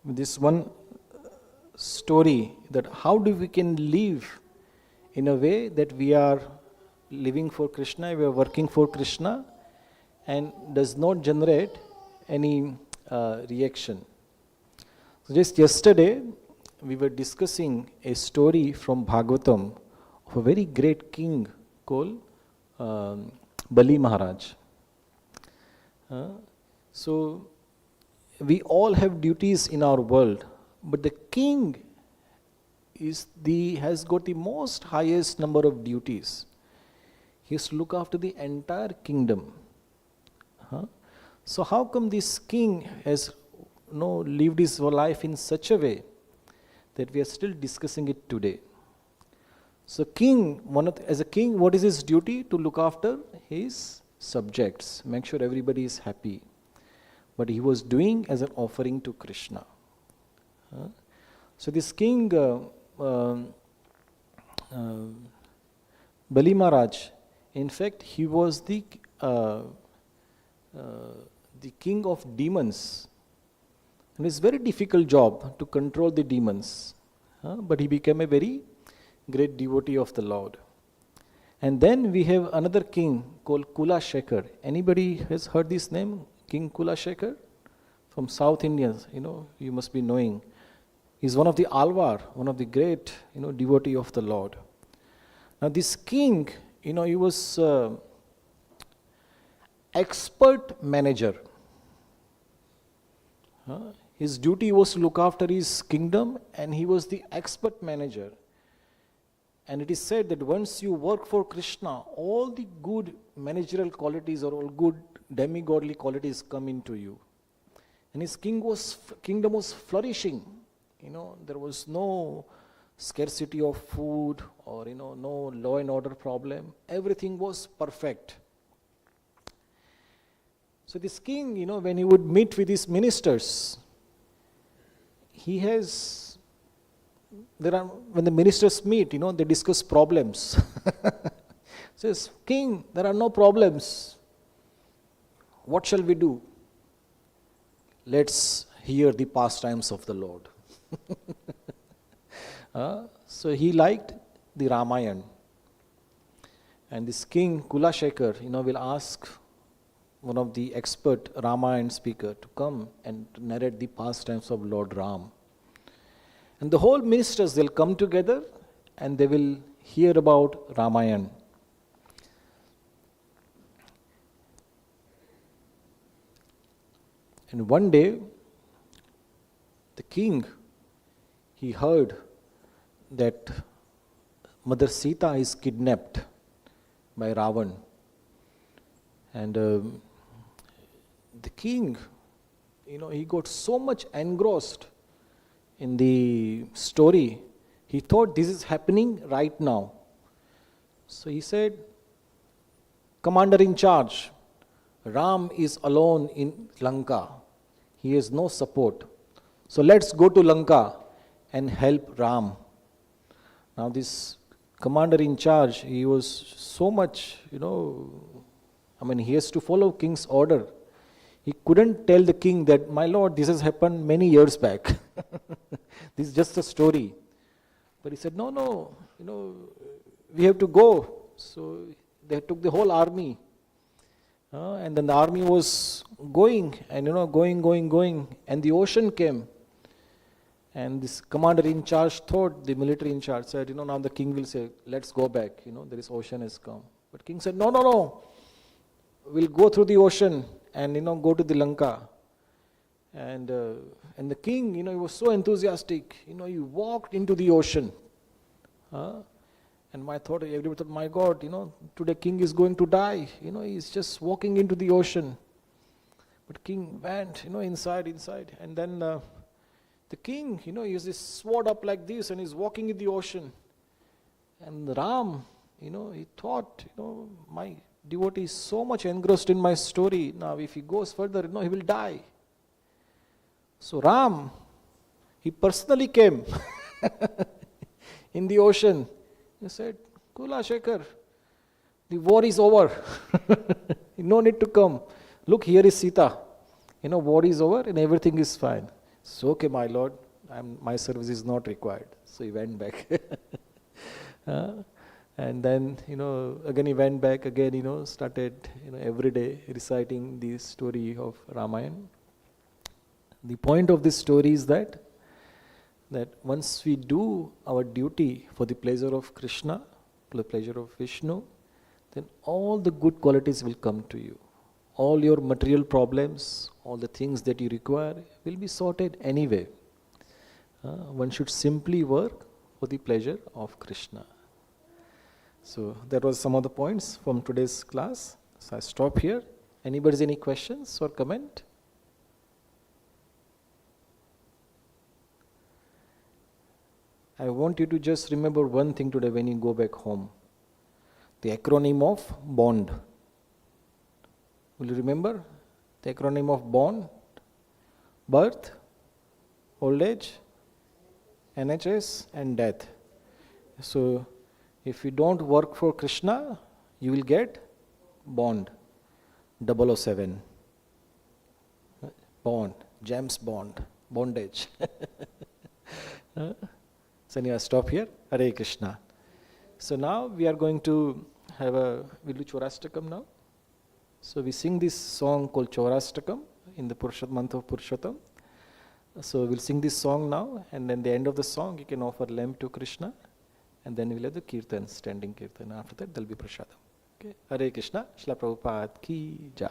with this one story, that how we can live in a way that we are living for Krishna, we are working for Krishna, and does not generate any reaction. So just yesterday, we were discussing a story from Bhagavatam of a very great king called Bali Maharaj. So we all have duties in our world, but the king has got the most highest number of duties. He has to look after the entire kingdom. So how come this king has lived his life in such a way that we are still discussing it today? So as a king, what is his duty? To look after his subjects, make sure everybody is happy. But he was doing as an offering to Krishna. So this king, Bali Maharaj, in fact, he was the king of demons. And it's a very difficult job to control the demons. But he became a very great devotee of the Lord. And then we have another king called Kula Shekhar. Anybody has heard this name? King Kula Shekhar? From South Indians, you must be knowing. He's one of the Alvar, one of the great, devotee of the Lord. Now this king, he was expert manager. His duty was to look after his kingdom, and he was the expert manager. And it is said that once you work for Krishna, all the good managerial qualities or all good demigodly qualities come into you. And his kingdom was flourishing. There was no scarcity of food or no law and order problem. Everything was perfect. So this king, when he would meet with his ministers, when the ministers meet, they discuss problems. Says, King, there are no problems. What shall we do? Let's hear the pastimes of the Lord. So he liked the Ramayana. And this king, Kula Shekhar, will ask one of the expert Ramayana speaker to come and narrate the pastimes of Lord Ram. And the whole ministers, they'll come together and they will hear about Ramayana. And one day, the king, he heard that Mother Sita is kidnapped by Ravan. And the king, he got so much engrossed in the story, he thought this is happening right now. So he said, Commander in charge, Ram is alone in Lanka. He has no support. So let's go to Lanka and help Ram. Now this commander in charge, he was so much, he has to follow king's order. He couldn't tell the king that, my lord, this has happened many years back. This is just a story. But he said, no, we have to go. So they took the whole army. And then the army was going, and going. And the ocean came. And this commander in charge thought, the military in charge said, now the king will say, let's go back. There is ocean has come. But king said, no. We'll go through the ocean and, go to the Lanka. And the king, he was so enthusiastic. He walked into the ocean. And everybody thought, my God, today king is going to die. He's just walking into the ocean. But king went, inside. And then the king, he has this sword up like this and he's walking in the ocean. And Ram, he thought, my devotee is so much engrossed in my story. Now if he goes further, he will die. So Ram, he personally came in the ocean. He said, Kula Shekhar, the war is over. No need to come. Look, here is Sita. War is over and everything is fine. So, okay, my lord, my service is not required. So he went back. And then, again he went back again, started, every day reciting the story of Ramayana. The point of this story is that once we do our duty for the pleasure of Krishna, for the pleasure of Vishnu, then all the good qualities will come to you. All your material problems, all the things that you require will be sorted anyway. One should simply work for the pleasure of Krishna. So that was some of the points from today's class. So I stop here. Anybody's any questions or comment? I want you to just remember one thing today when you go back home. The acronym of BOND. Will you remember the acronym of BOND? Birth, old age, NHS and death. So if you don't work for Krishna, you will get bond, 007. Bond, James Bond, bondage. So anyway, stop here. Hare Krishna. So now we are going to we'll do Chaurashtakam now. So we sing this song called Chaurashtakam in the month of Purushottam. So we'll sing this song now, and then the end of the song you can offer lamb to Krishna, and then we'll have the kirtan, standing kirtan. After that there'll be prasadam. Okay. Hare Krishna. Srila Prabhupada ki jai.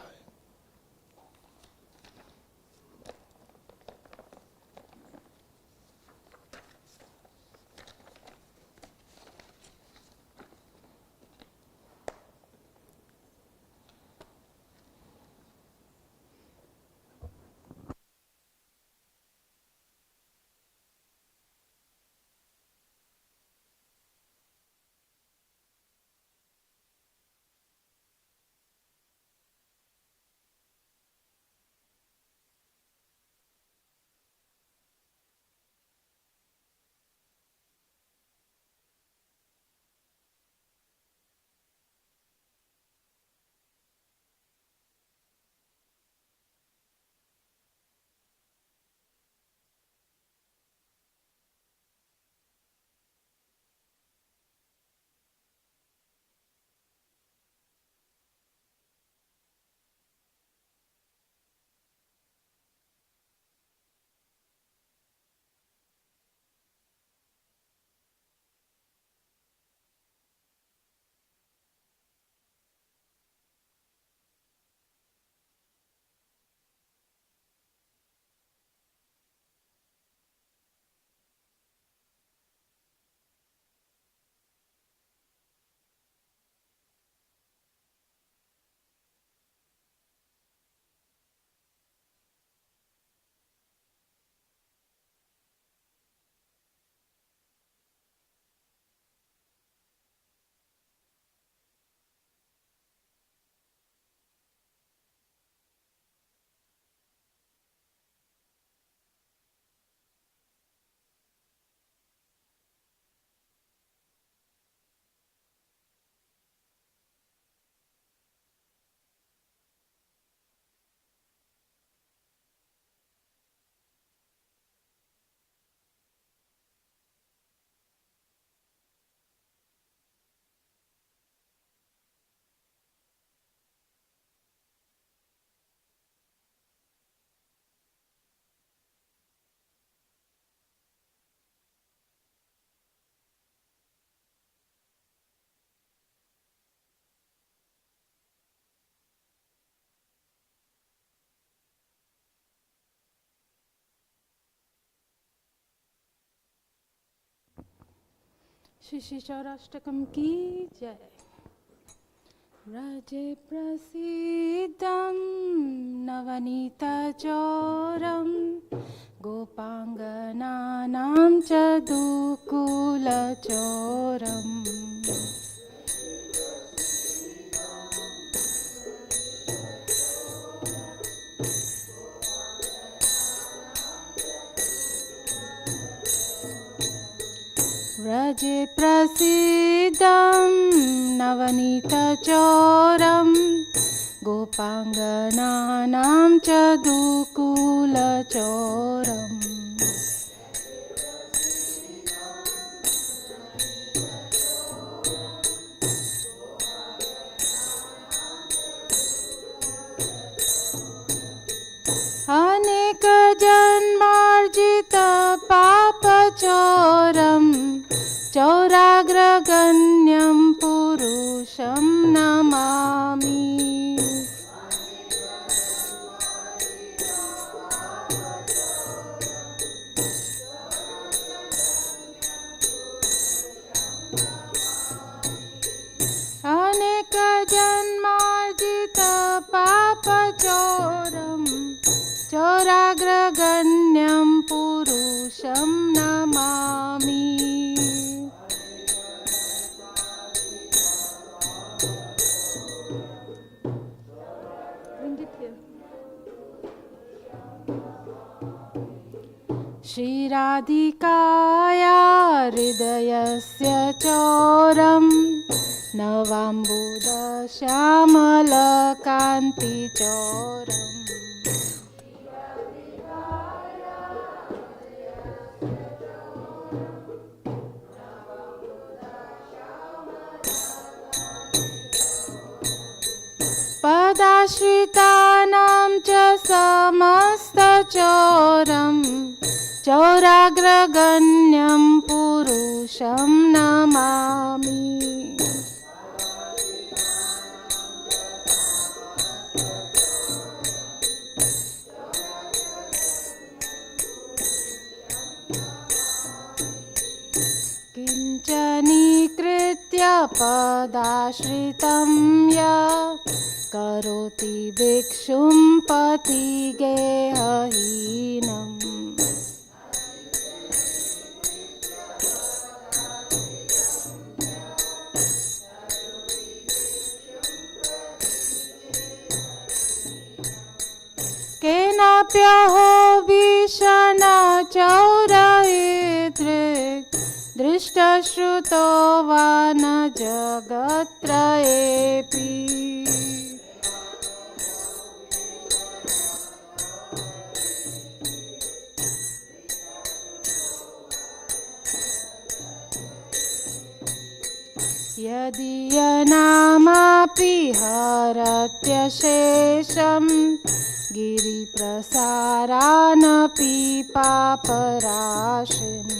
Shri Shri चौराष्टकम की जय। व्रजे प्रसीदं नवनीतचोरं गोपाङ्गनानां च दुकुलचोरम्। व्रजे प्रसीदं नवनीतचोरं गोपाङ्गनानां च दुकुलचोरम्। अनेक जन्मार्जित पापचोरं चौराग्रगण्यं पुरुषं नमामि। जन्मार्जितपापचोरं चोराग्रगण्यं पुरुषं नमामि। श्रीराधिकाया हृदयस्य चोरं नवाम्बुदश्यामलकान्तिचोरम् पदाश्रितानां च समस्तचोरं चौराग्रगण्यं पुरुषं नमामि। किञ्चनीकृत्य पदाश्रितं यः करोति भिक्षुं पतिगेहहीनम्। केनाप्यहो भीषणचौरयेदृक् दृष्टश्रुतो वा न जगत्त्रयेऽपि। यदीयनामापि हरत्यशेषं गिरिप्रसारानपि पापराशिम्।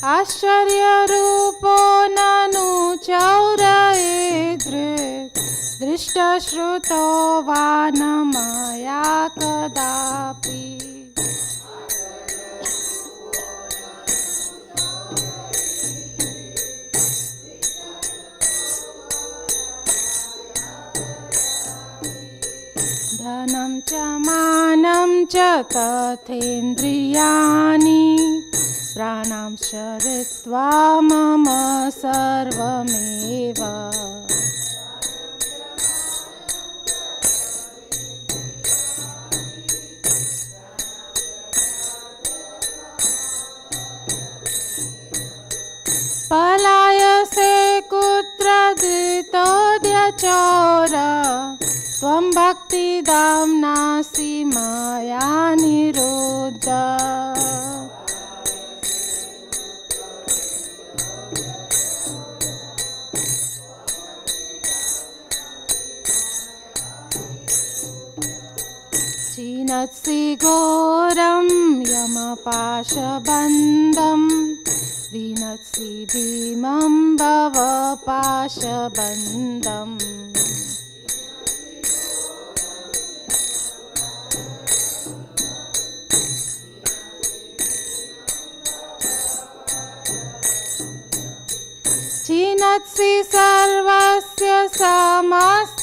आश्चर्यरूपो ननु चौरयेदृक् दृष्टश्रुतो वा न मया कदापि। धनं च मानं च तथेन्द्रियाणि प्राणां चरित्वा मम सर्वमेव। पलायसे कुत्र धृतोऽद्यचोर त्वं भक्तिदाम्नासि मया निरुद्ध। छिनत्सि घोरं यमपाशबन्धं विनत्सि भीमं भवपाशबन्धम्। छिनत्सि सर्वस्य समस्तबन्धं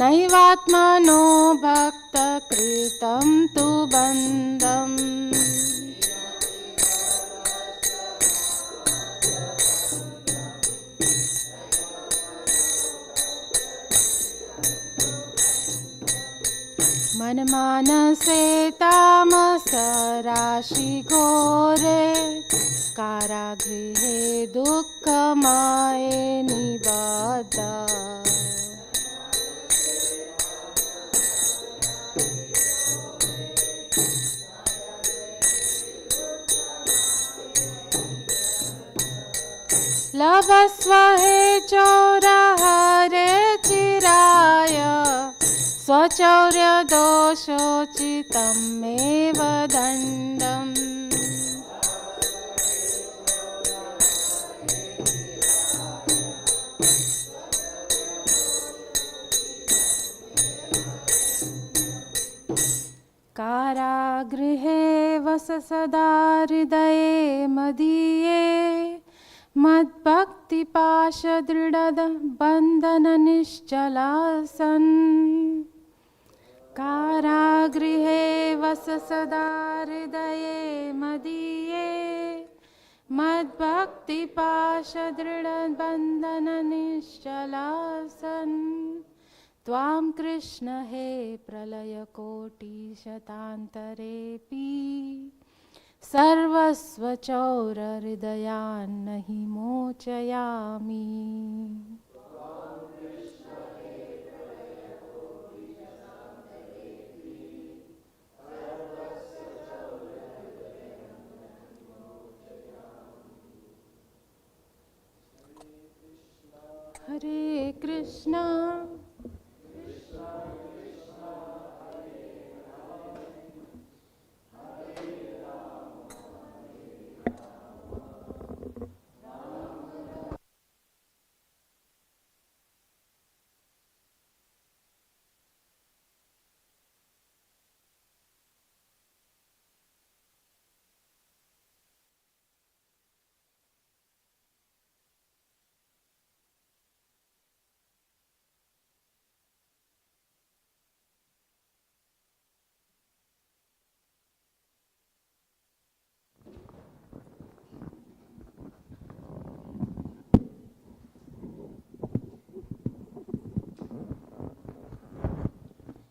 नैवात्मनो भक्तकृतं तु बन्धम्। मनमानसे तामसराशिघोरे कारागृहे दुःखमये निबद्ध। लभस्व हे चोर हरे चिराय स्वचौर्यदोषोचितमेव दण्डम्। वस सदा हृदये मदीये मद्भक्तिपाशदृढबन्धननिश्चलासन् कारागृहे वस सदा हृदये मदीये मद्भक्तिपाशदृढबन्धननिश्चलासन् त्वां कृष्ण हे प्रलयकोटिशतान्तरेऽपि सर्वस्वचौरहृदयान्नहि मोचयामि। हरे Krishna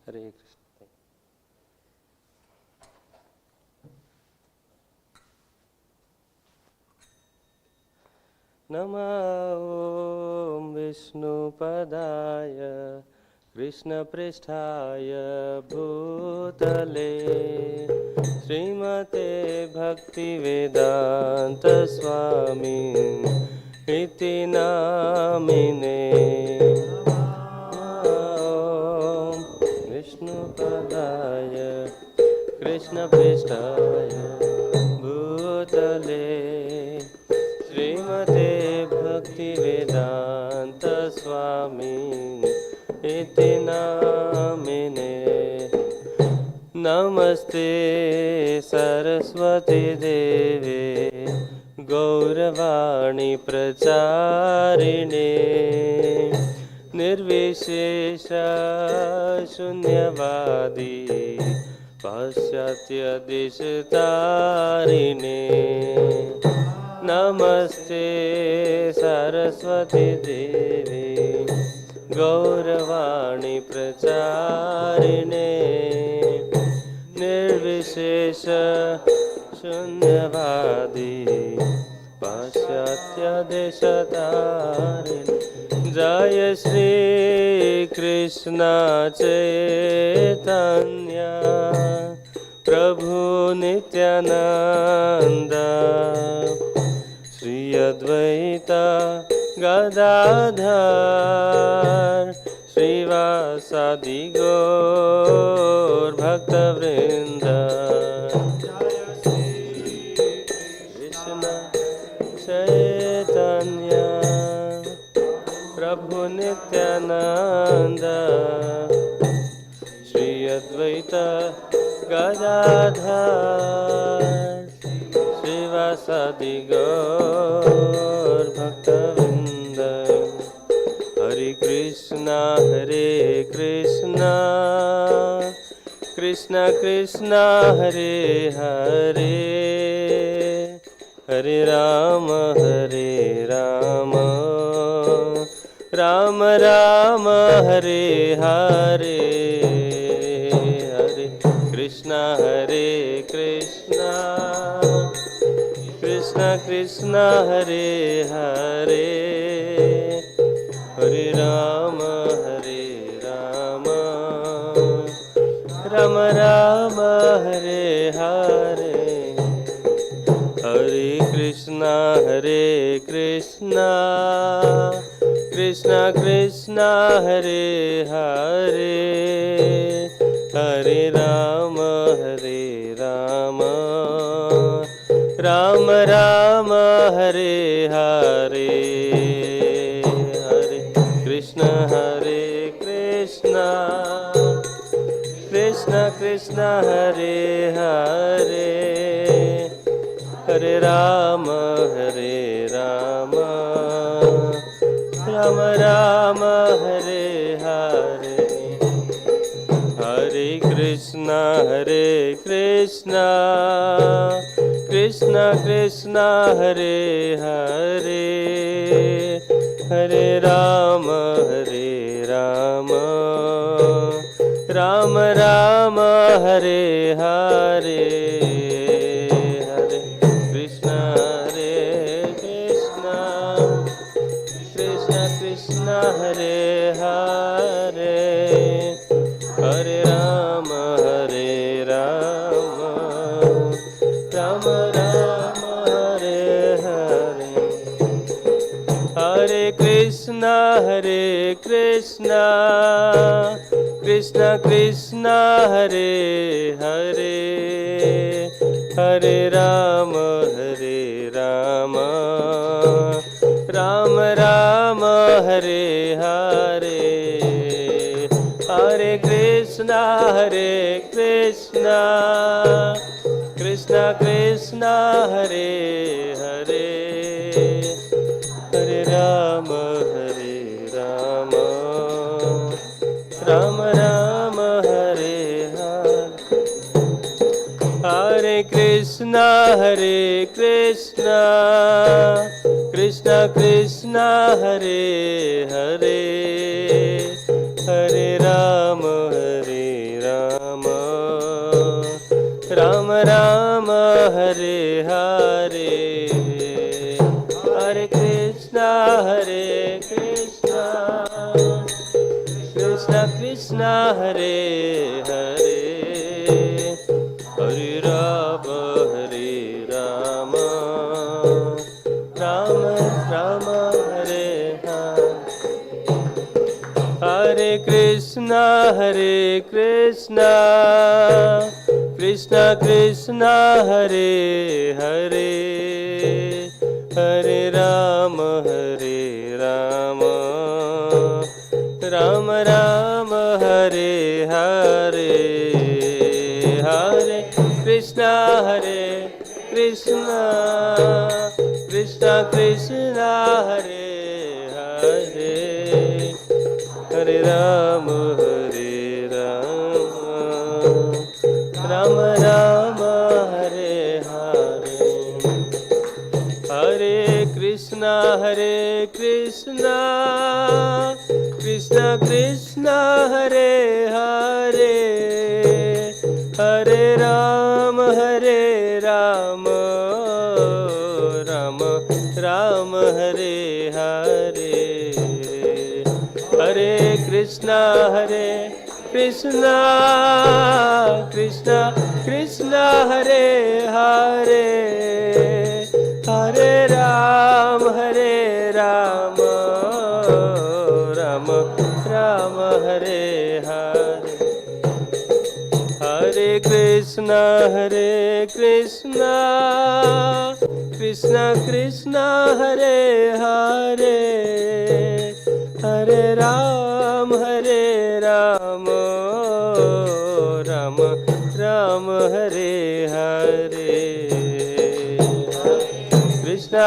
Hare Krishna. Namo Om Vishnupadaya Krishna Pristhaya Bhutale Srimate Bhaktivedanta Swami Iti Namine Vishnupadaya Krishna Pristhaya Bhutale Srimate Bhaktivedanta Swami Iti Namine Namaste Saraswati Deve Gauravani Pracharine Nirvishesha Shunyavadi Pasyatya Dishitarine Namaste Saraswati Devi Gauravani Pracharine Nirvishesha Shunyavadi Pasyatya Dishitarine Jaya Shri Krishna Chaitanya Prabhu Nityananda Shri Advaita Gadadhar Srivasadi Gaur Bhakta Vrinda Krishna Chaitanya Prabhu Nityananda Shri Advaita Gadadhar Srivasadi Gaur Bhakta Vrinda Hare Krishna Hare Krishna Krishna Krishna Hare Hare Hare Rama Hare Rama Rama Rama Hare Hare Hare Krishna Hare Krishna Krishna Krishna Hare Hare Hare Rama Hare Rama Rama Rama Hare Hare Hare Krishna Hare Krishna Krishna Krishna Hare Hare Hare Rama Hare Rama Rama Rama Hare Hare Hare Krishna Hare Krishna Krishna Krishna Hare Hare Ram, Ram Ram, Hare Hare, Hare Krishna, Krishna Krishna, Hare Hare, Hare Ram, Ram Ram, Hare Hare, Hare Krishna, Krishna Krishna, Hare Hare, Hare Ram, Ram Ram, Hare Hare, Hare Krishna, Krishna Krishna, Hare Hare, Hare Ram, Ram Ram, Hare Hare, Hare Krishna, Krishna Krishna, Hare Hare, Hare Ram, Ram Ram, Hare Hare, Hare Krishna, Krishna Krishna, Hare Hare, Hare Ram, Ram Ram, Hare Hare, Hare Krishna, Krishna Krishna, Hare Hare, Hare Ram, Ram Ram, Hare Hare, Hare Krishna, Krishna Krishna, Hare Hare, Hare Ram, Ram Ram, Hare Hare, Hare Krishna, Krishna Krishna, Hare Hare, Hare Ram, Ram Ram, Hare Hare, Hare Krishna, Krishna Krishna, Hare Hare, Hare Ram, Ram Ram, Hare Hare, Hare Krishna, Krishna Krishna, Hare Hare, Hare Ram, Ram Ram, Hare Hare, Hare Krishna, Krishna Krishna, Hare Hare, Hare Ram, Ram Ram, Hare Hare, Krishna,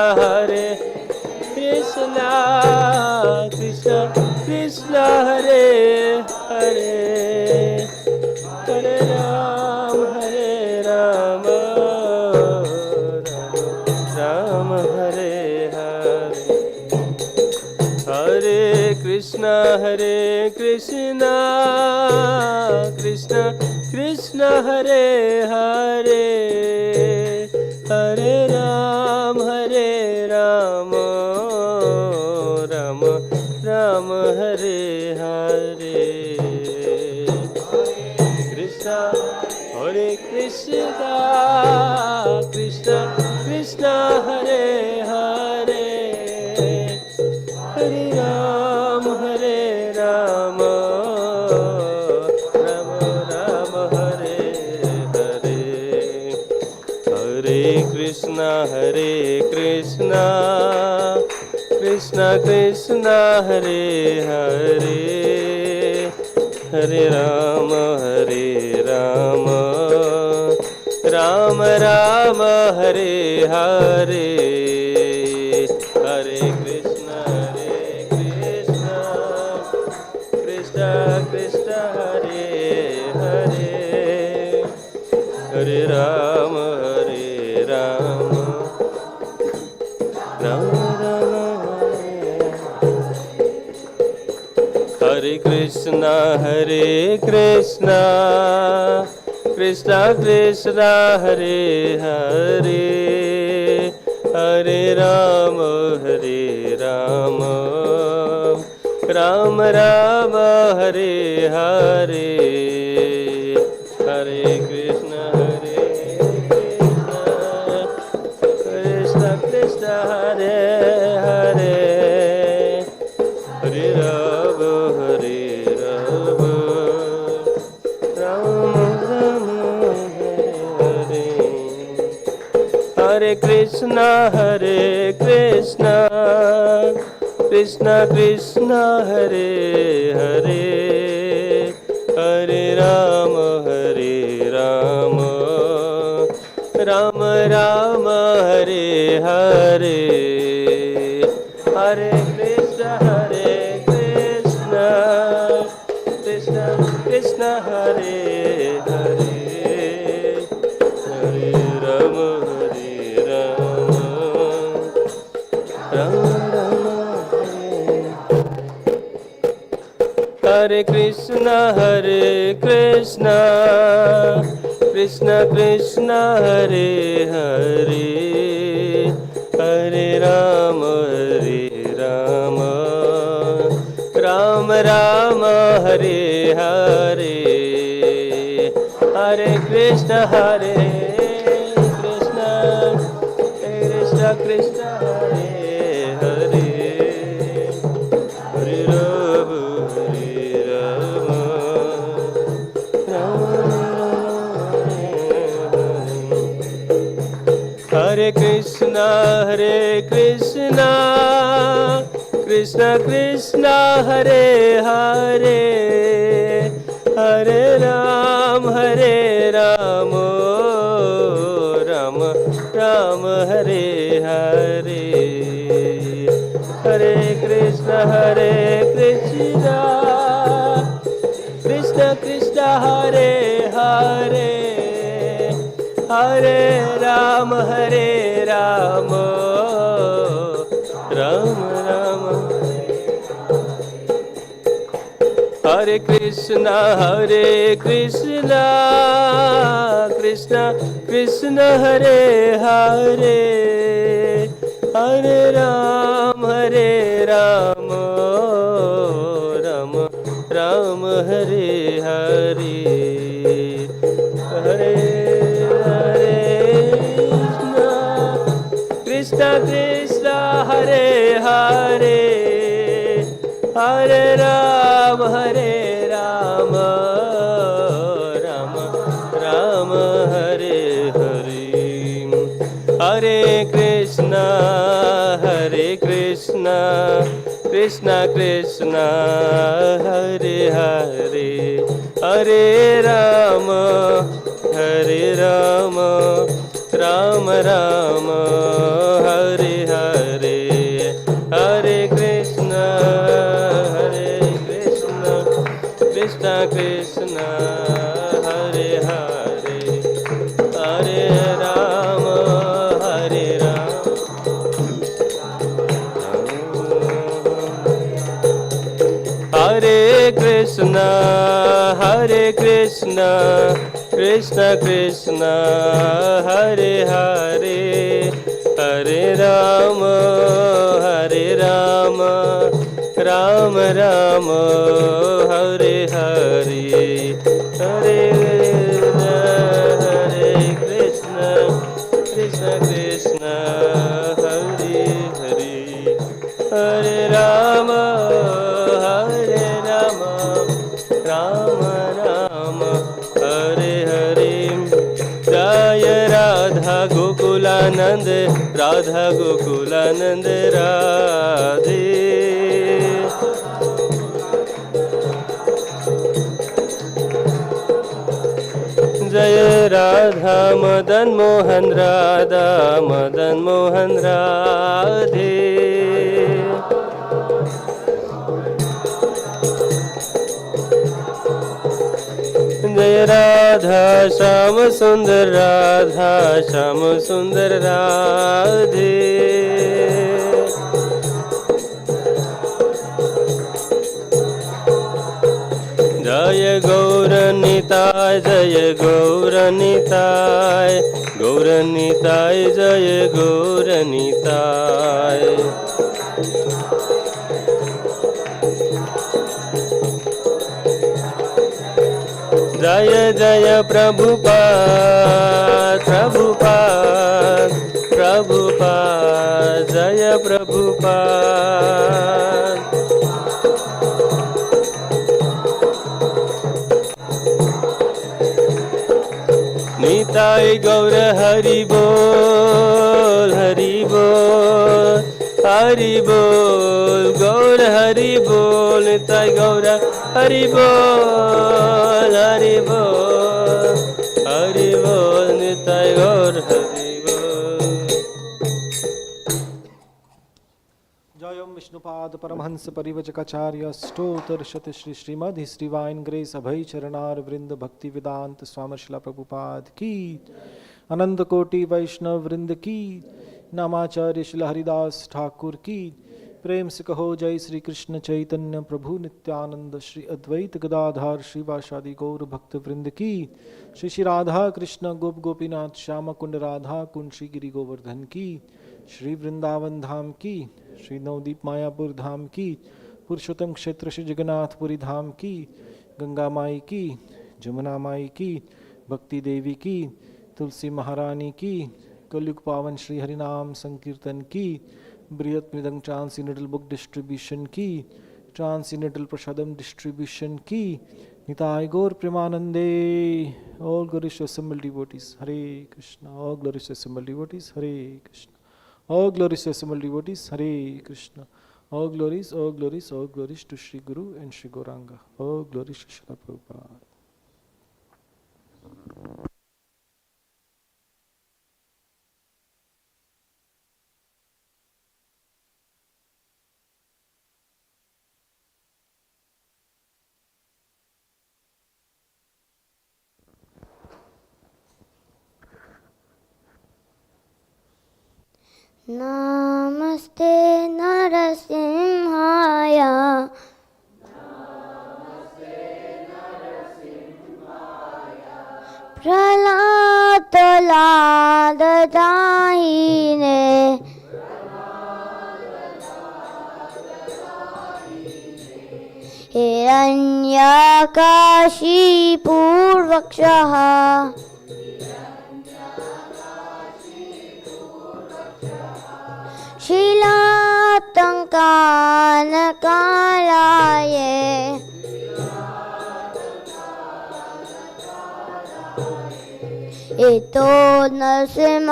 Krishna Krishna, Hare Hare, Hare Ram, Ram Hare Hare, Hare Krishna, Krishna Krishna, Hare Hare, Hare Ram, Ram Ram, Hare Hare, Krishna, Hare Krishna, Krishna Krishna, Hare Hare, Hare Ram, Ram Ram, Hare Hare, Hare Krishna, Krishna Krishna, Hare Hare, Hare Ram, Ram Ram Hare Hare Hare Krishna Krishna Krishna Hare Hare Hare Ram Ram Hare Krishna Krishna Krishna Hare Hare Hare Ram Ram Ram Hare Hare Hare Krishna Krishna Krishna Hare Hare Hare Ram Ram Ram Hare Hare Krishna Krishna Krishna Hare Hare Hare Ram Ram Ram Hare Hare Hare Krishna Krishna Krishna Hare Hare Hare Ram Ram Hare Krishna Krishna Krishna Hare Hare Hare Ram Ram Ram Hare Hare Hare Krishna Krishna Krishna Hare Hare Hare Ram Hare Krishna Krishna Krishna Hare Hare Hare Ram Ram Ram Hare Hare Hare Krishna Krishna Krishna Hare Hare Hare Ram Ram Ram Hare Krishna Krishna Krishna Hare Hare Hare Ram Ram Ram Hare Hare Hare Krishna Krishna Hare Hare Hare Ram Ram Ram Hare Hare Hare Krishna Krishna Krishna Hare Hare Hare Ram Ram Ram Hare Hare Hare Krishna Krishna Krishna Hare Hare Hare Ram Hare Krishna Krishna Krishna Hare Hare Hare Ram Ram Ram Hare Hare Hare Krishna Krishna Krishna Hare Hare Hare Ram Ram Ram Hare Hare Jaya Radha Gokulanand Radha Gokulanand Radhe जय राधा मदन मोहन राधा मदन मोहन राधे। जय राधा श्याम सुंदर राधा श्याम सुंदर राधे। जय गौरनिताय जय गौरनिताय गौरनिताय जय गौरनिताय। जय जय प्रभुपाद प्रभुपाद प्रभुपाद जय प्रभुपाद। निताय गौर हरि बोल हरि बोल हरि बोल गौर हरि बोल। निताय गौर हरि बोल हरि बोल हरि बोल निताय गौर हरि बोल। जयम विष्णुपाद परमहंस परिवजकाचार्य स्तोत्रशत श्री श्रीमद् हिस्ट्री divine grace Abhay Charanaravinda भक्ति वेदांत स्वामी शिला प्रभुपाद की। अनंत कोटि वैष्णव वृंद की। नामाचार्य शिला हरिदास ठाकुर की। प्रेम से कहो जय श्री कृष्ण चैतन्य प्रभु नित्यानंद श्री अद्वैत गदाधार श्रीवासादि गौर भक्त वृंद की। श्री श्री राधा कृष्ण गोप गोपीनाथ श्याम कुंड राधा कुंड श्री गिरि गोवर्धन की। श्री वृंदावन धाम की। श्री नवदीप मायापुर धाम की। पुरुषोत्तम क्षेत्र श्री जगन्नाथपुरी धाम की। गंगा माई की। जमुना माई की। भक्ति देवी की। तुलसी महारानी की। कलयुग पावन श्री हरिनाम संकीर्तन की। बृहत मृदंग ट्रांसीनेटल बुक डिस्ट्रीब्यूशन की। ट्रांसीनेटल प्रसादम डिस्ट्रीब्यूशन की। निताय गौर प्रेमानंदे। All glories to assembled devotees Hare Krishna. All glories to assembled devotees Hare Krishna. All glories to assembled devotees, Hare Krishna. All glories to Shri Guru and Shri Gauranga. All glories to Srila Prabhupada. नमस्ते नरसिंहाय प्रह्लादलाददायिने हिरण्यकाशीपूर्वक्षः शीलातङ्कानकालाय इतो नरसिंह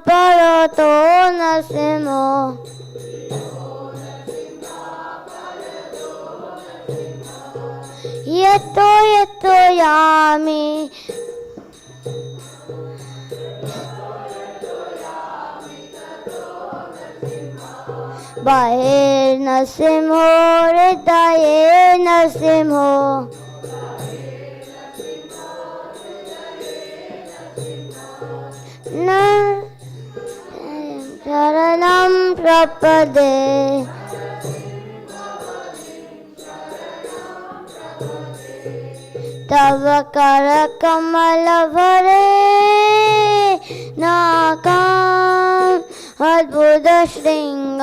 परतो नरसिंह यतो यतो यामि बाहे नरसिंहो हृदये नरसिंहो शरणं प्रपदे तव करकमलभरे नाकाम् अद्भुतशृङ्गं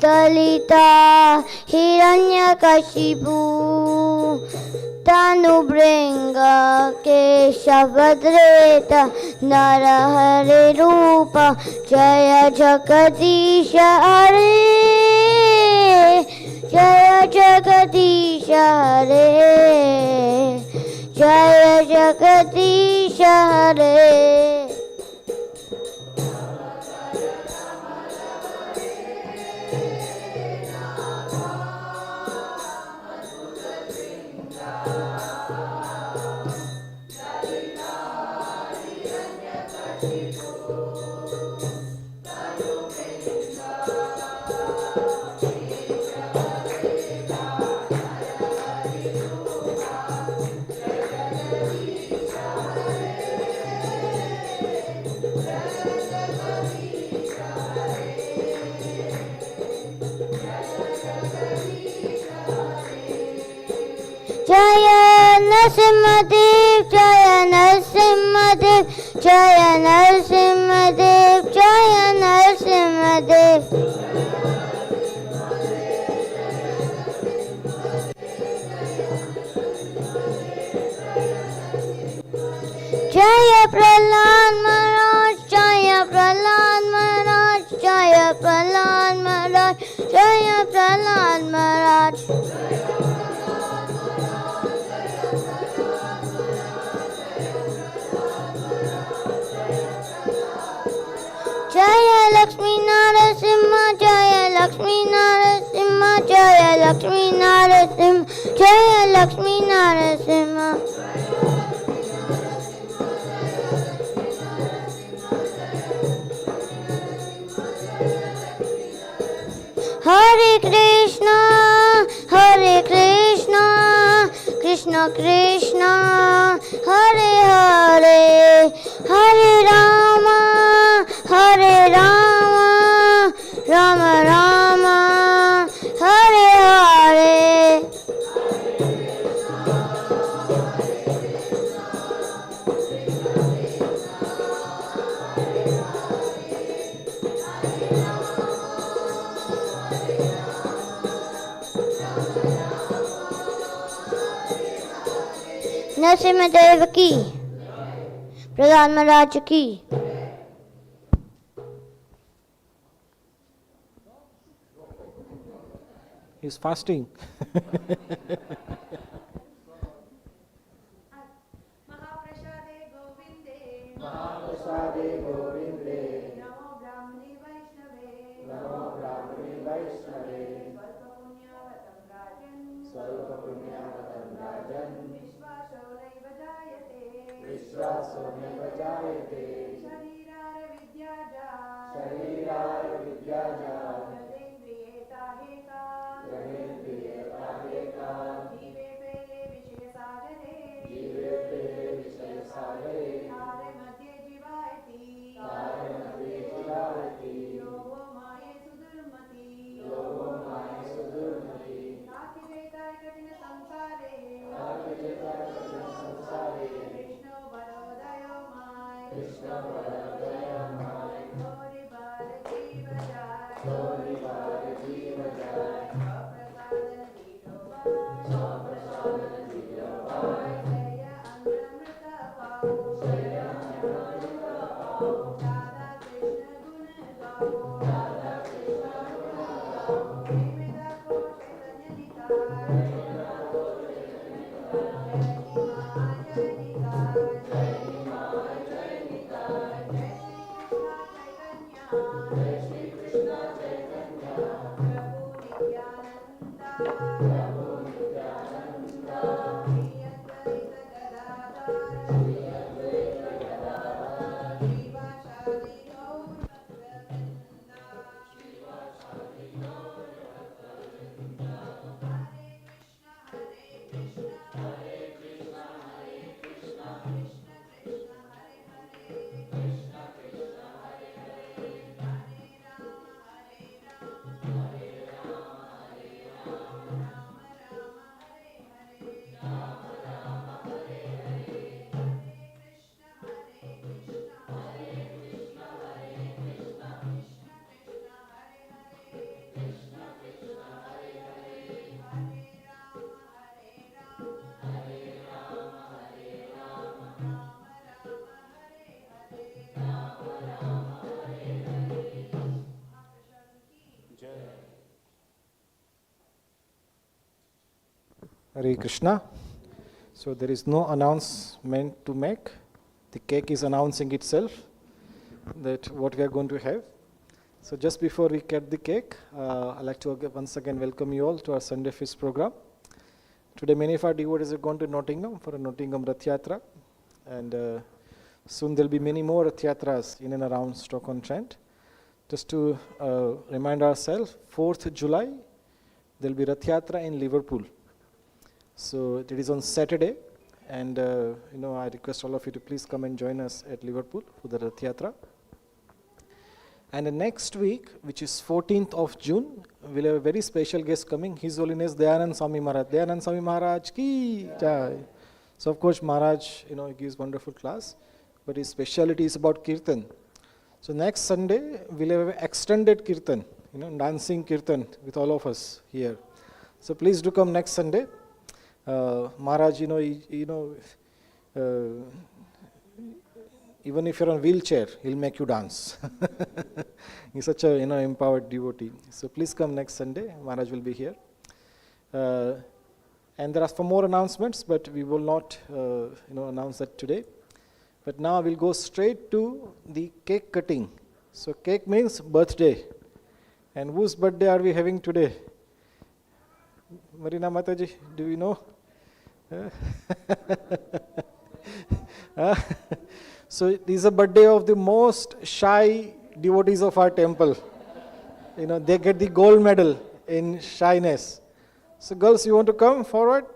तलिता हिरण्यकशिपु तनुभृङ्ग केशवद्रेत नरहरि रूप जय जगदीश हरे जय जगदीश हरे जय जगदीश हरे। Jaya Narasimhadev, Jaya Narasimhadev, Jaya Narasimhadev, Jaya Narasimhadev. Jaya Prahlad Maharaj, Jaya Prahlad Maharaj, Jaya Prahlad Maharaj, Jaya Prahlad Maharaj. Jaya Lakshmi Narasimha, Jaya Lakshmi Narasimha, Jaya Lakshmi Narasimha, Jaya Lakshmi Narasimha. Hare Krishna, Hare Krishna, Krishna Krishna, Hare Hare, Hare Rama, Hare Rama, Rama Rama, Hare Hare. Narasimhadeva की, प्रहलाद महाराज की. He's fasting. महाप्रसादे गोविन्दे महाप्रसादे गोविन्दे नमो ब्राह्मणे वैष्णवे नमो ब्राह्मणे वैष्णवे स्वल्पपुण्यावतं राजन् विश्वासो नैव जायते शरीराय विद्याजा ग्रहेन्द्रियेता जीवे पेले विषय सागरे तारे मध्ये जीवायति योगो माये सुदुर्मति नाति जेताय कठिन संसारे कृष्णो वरोदयो माय गौरी बाल जीव जाय प्रसादन दीनो बाय जय अमृत पाओ राधा कृष्ण गुण गाओ प्रेमिदा को चैतन्य निताय जय निताय जय श्री कृष्ण चैतन्य प्रभु नित्यानंदा श्री अद्वैत गदाधर श्रीवासादि गौर भक्तवृंदा हरे कृष्ण हरे कृष्ण कृष्ण कृष्ण हरे हरे हरे राम राम राम हरे हरे हरे कृष्ण कृष्ण कृष्ण कृष्ण हरे हरे हरे राम राम हरे हरे महाप्रसाद की Hare Krishna. So there is no announcement to make. The cake is announcing itself that what we are going to have. So just before we cut the cake, I'd like to once again welcome you all to our Sunday Feast program. Today many of our devotees are going to Nottingham for a Nottingham Rath Yatra, and soon there will be many more Rath Yatras in and around Stoke-on-Trent. Just to remind ourselves, 4th July there will be Rath Yatra in Liverpool. So it is on Saturday, and I request all of you to please come and join us at Liverpool for the Rath Yatra. And the next week, which is 14th of June, we'll have a very special guest coming, His Holiness Dayanand Swami Maharaj. Dayanand Swami Maharaj ki jai. So of course Maharaj, he gives wonderful class, but his speciality is about kirtan. So next Sunday we'll have an extended kirtan, dancing kirtan with all of us here. So please do come next Sunday. Maharaj, even if you're on wheelchair, he'll make you dance. He's such a empowered devotee. So please come next Sunday. Maharaj will be here. And there are some more announcements, but we will not announce that today. But now we'll go straight to the cake cutting. So cake means birthday. And whose birthday are we having today? Marina Mataji, do you know? So this is a birthday of the most shy devotees of our temple. They get the gold medal in shyness. So girls, you want to come forward?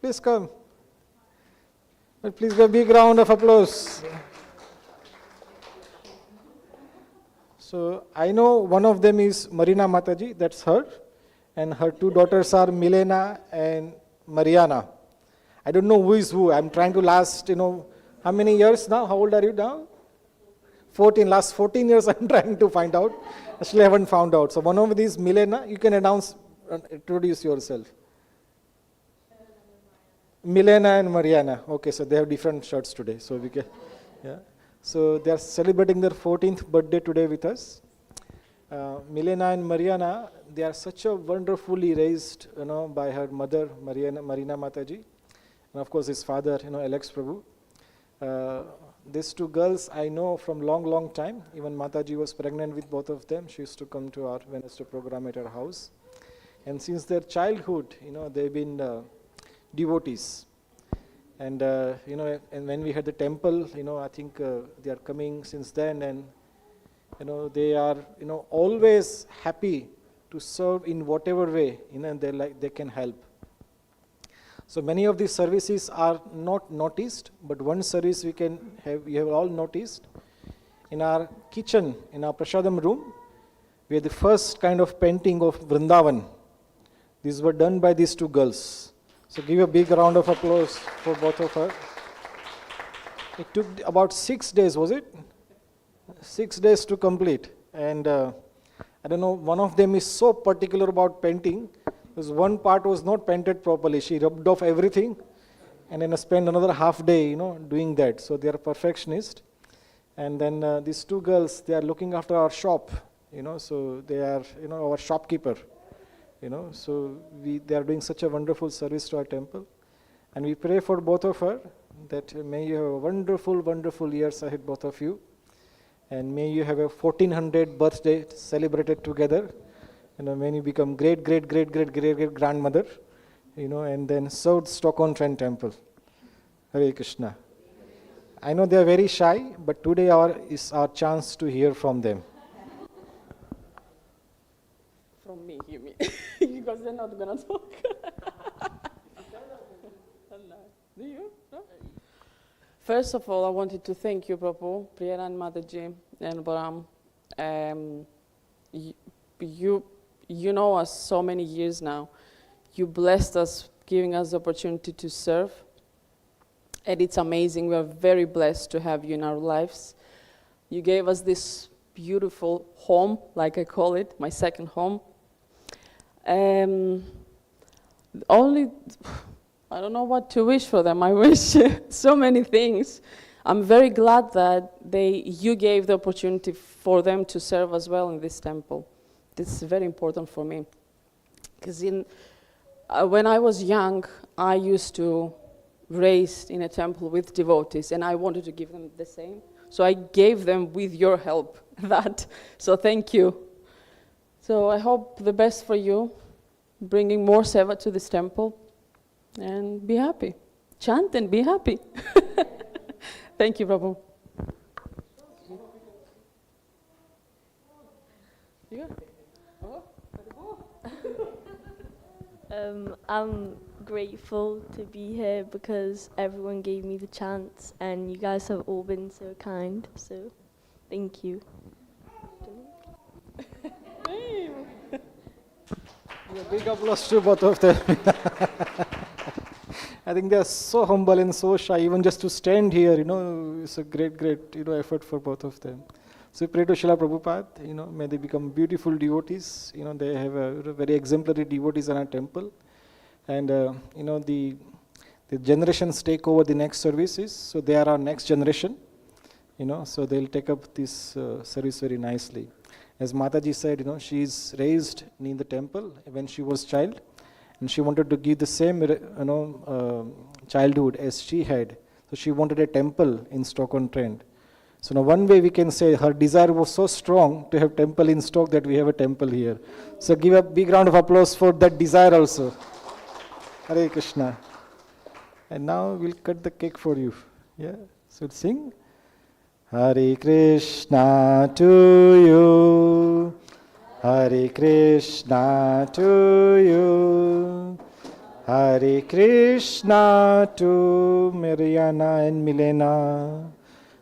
Please come. But please give a big round of applause. So I know one of them is Marina Mataji, that's her. And her two daughters are Milena and Mariana. I don't know who is who. I'm trying to last, how many years now? How old are you now? 14. Last 14 years I'm trying to find out. Actually, I haven't found out. So one of these, Milena, you can introduce yourself. Milena and Mariana. Okay, so they have different shirts today. So we can, yeah. So they are celebrating their 14th birthday today with us. Milena and Mariana, they are such a wonderfully raised, by her mother, Marina Mataji, and of course his father, Alex Prabhu. These two girls I know from long time. Even Mataji was pregnant with both of them. She used to come to our Wednesday program at her house. And since their childhood, they've been devotees. And, and when we had the temple, I think they are coming since then, and, they are, always happy to serve in whatever way, they can help. So many of these services are not noticed, but one service we have all noticed. In our kitchen, in our prasadam room, we had the first kind of painting of Vrindavan. These were done by these two girls. So give a big round of applause for both of her. It took about 6 days, was it? 6 days to complete. And I don't know, one of them is so particular about painting, because one part was not painted properly. She rubbed off everything and then spent another half day, doing that. So they are perfectionist. And then these two girls, they are looking after our shop, so they are, our shopkeeper, so they are doing such a wonderful service to our temple. And we pray for both of her that may you have a wonderful, wonderful years ahead, both of you. And may you have a 1400th birthday celebrated together. When you become great grandmother, and then served Stoke-on-Trent Temple. Hare Krishna. I know they are very shy, but today is our chance to hear from them. From me, you mean? Because they're not going to talk. Do you? No? First of all, I wanted to thank you, Prabhu, Priyaran Mataji, and Baram. You know us so many years now. You blessed us, giving us the opportunity to serve. And it's amazing. We are very blessed to have you in our lives. You gave us this beautiful home, like I call it, my second home. I don't know what to wish for them. I wish so many things. I'm very glad that you gave the opportunity for them to serve as well in this temple. This is very important for me. Because when I was young, I used to raise in a temple with devotees, and I wanted to give them the same. So I gave them with your help that. So thank you. So I hope the best for you, bringing more seva to this temple, and be happy. Chant and be happy. Thank you, Prabhu. I'm grateful to be here because everyone gave me the chance and you guys have all been so kind, so thank you. A big applause to both of them. I think they are so humble and so shy. Even just to stand here, it's a great, effort for both of them. So we pray to Srila Prabhupada, may they become beautiful devotees. They have a very exemplary devotees in our temple. And, the generations take over the next services. So they are our next generation, so they'll take up this service very nicely. As Mataji said, she is raised in the temple when she was child, and she wanted to give the same, childhood as she had. So she wanted a temple in Stoke-on-Trent. So now one way we can say her desire was so strong to have temple in Stoke that we have a temple here. So give a big round of applause for that desire also. Hare Krishna. And now we'll cut the cake for you. Yeah. So sing. Hare Krishna to you, Hare Krishna to you, Hare Krishna to Mariana and Milena,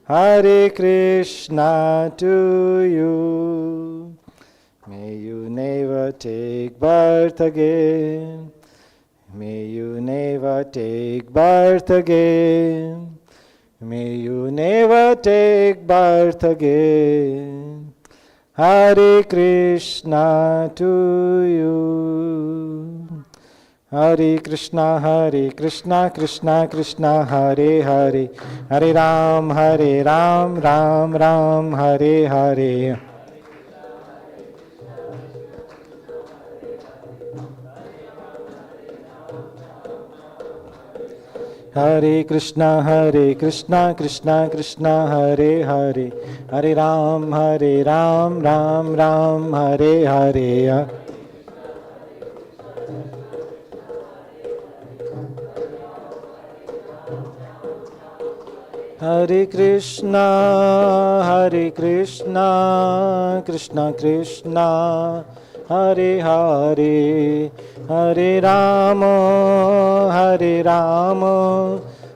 Hare Krishna to you. May you never take birth again, may you never take birth again. May you never take birth again. Hare Krishna to you. Hare Krishna, Krishna Krishna, Hare Hare. Hare Ram, Ram Ram, Hare Hare. Hare Krishna, Krishna Krishna, Hare Hare. Hare Ram, Ram Ram, Hare Hare. Hare Krishna, Krishna Krishna, Hare Hare. Hare Rama,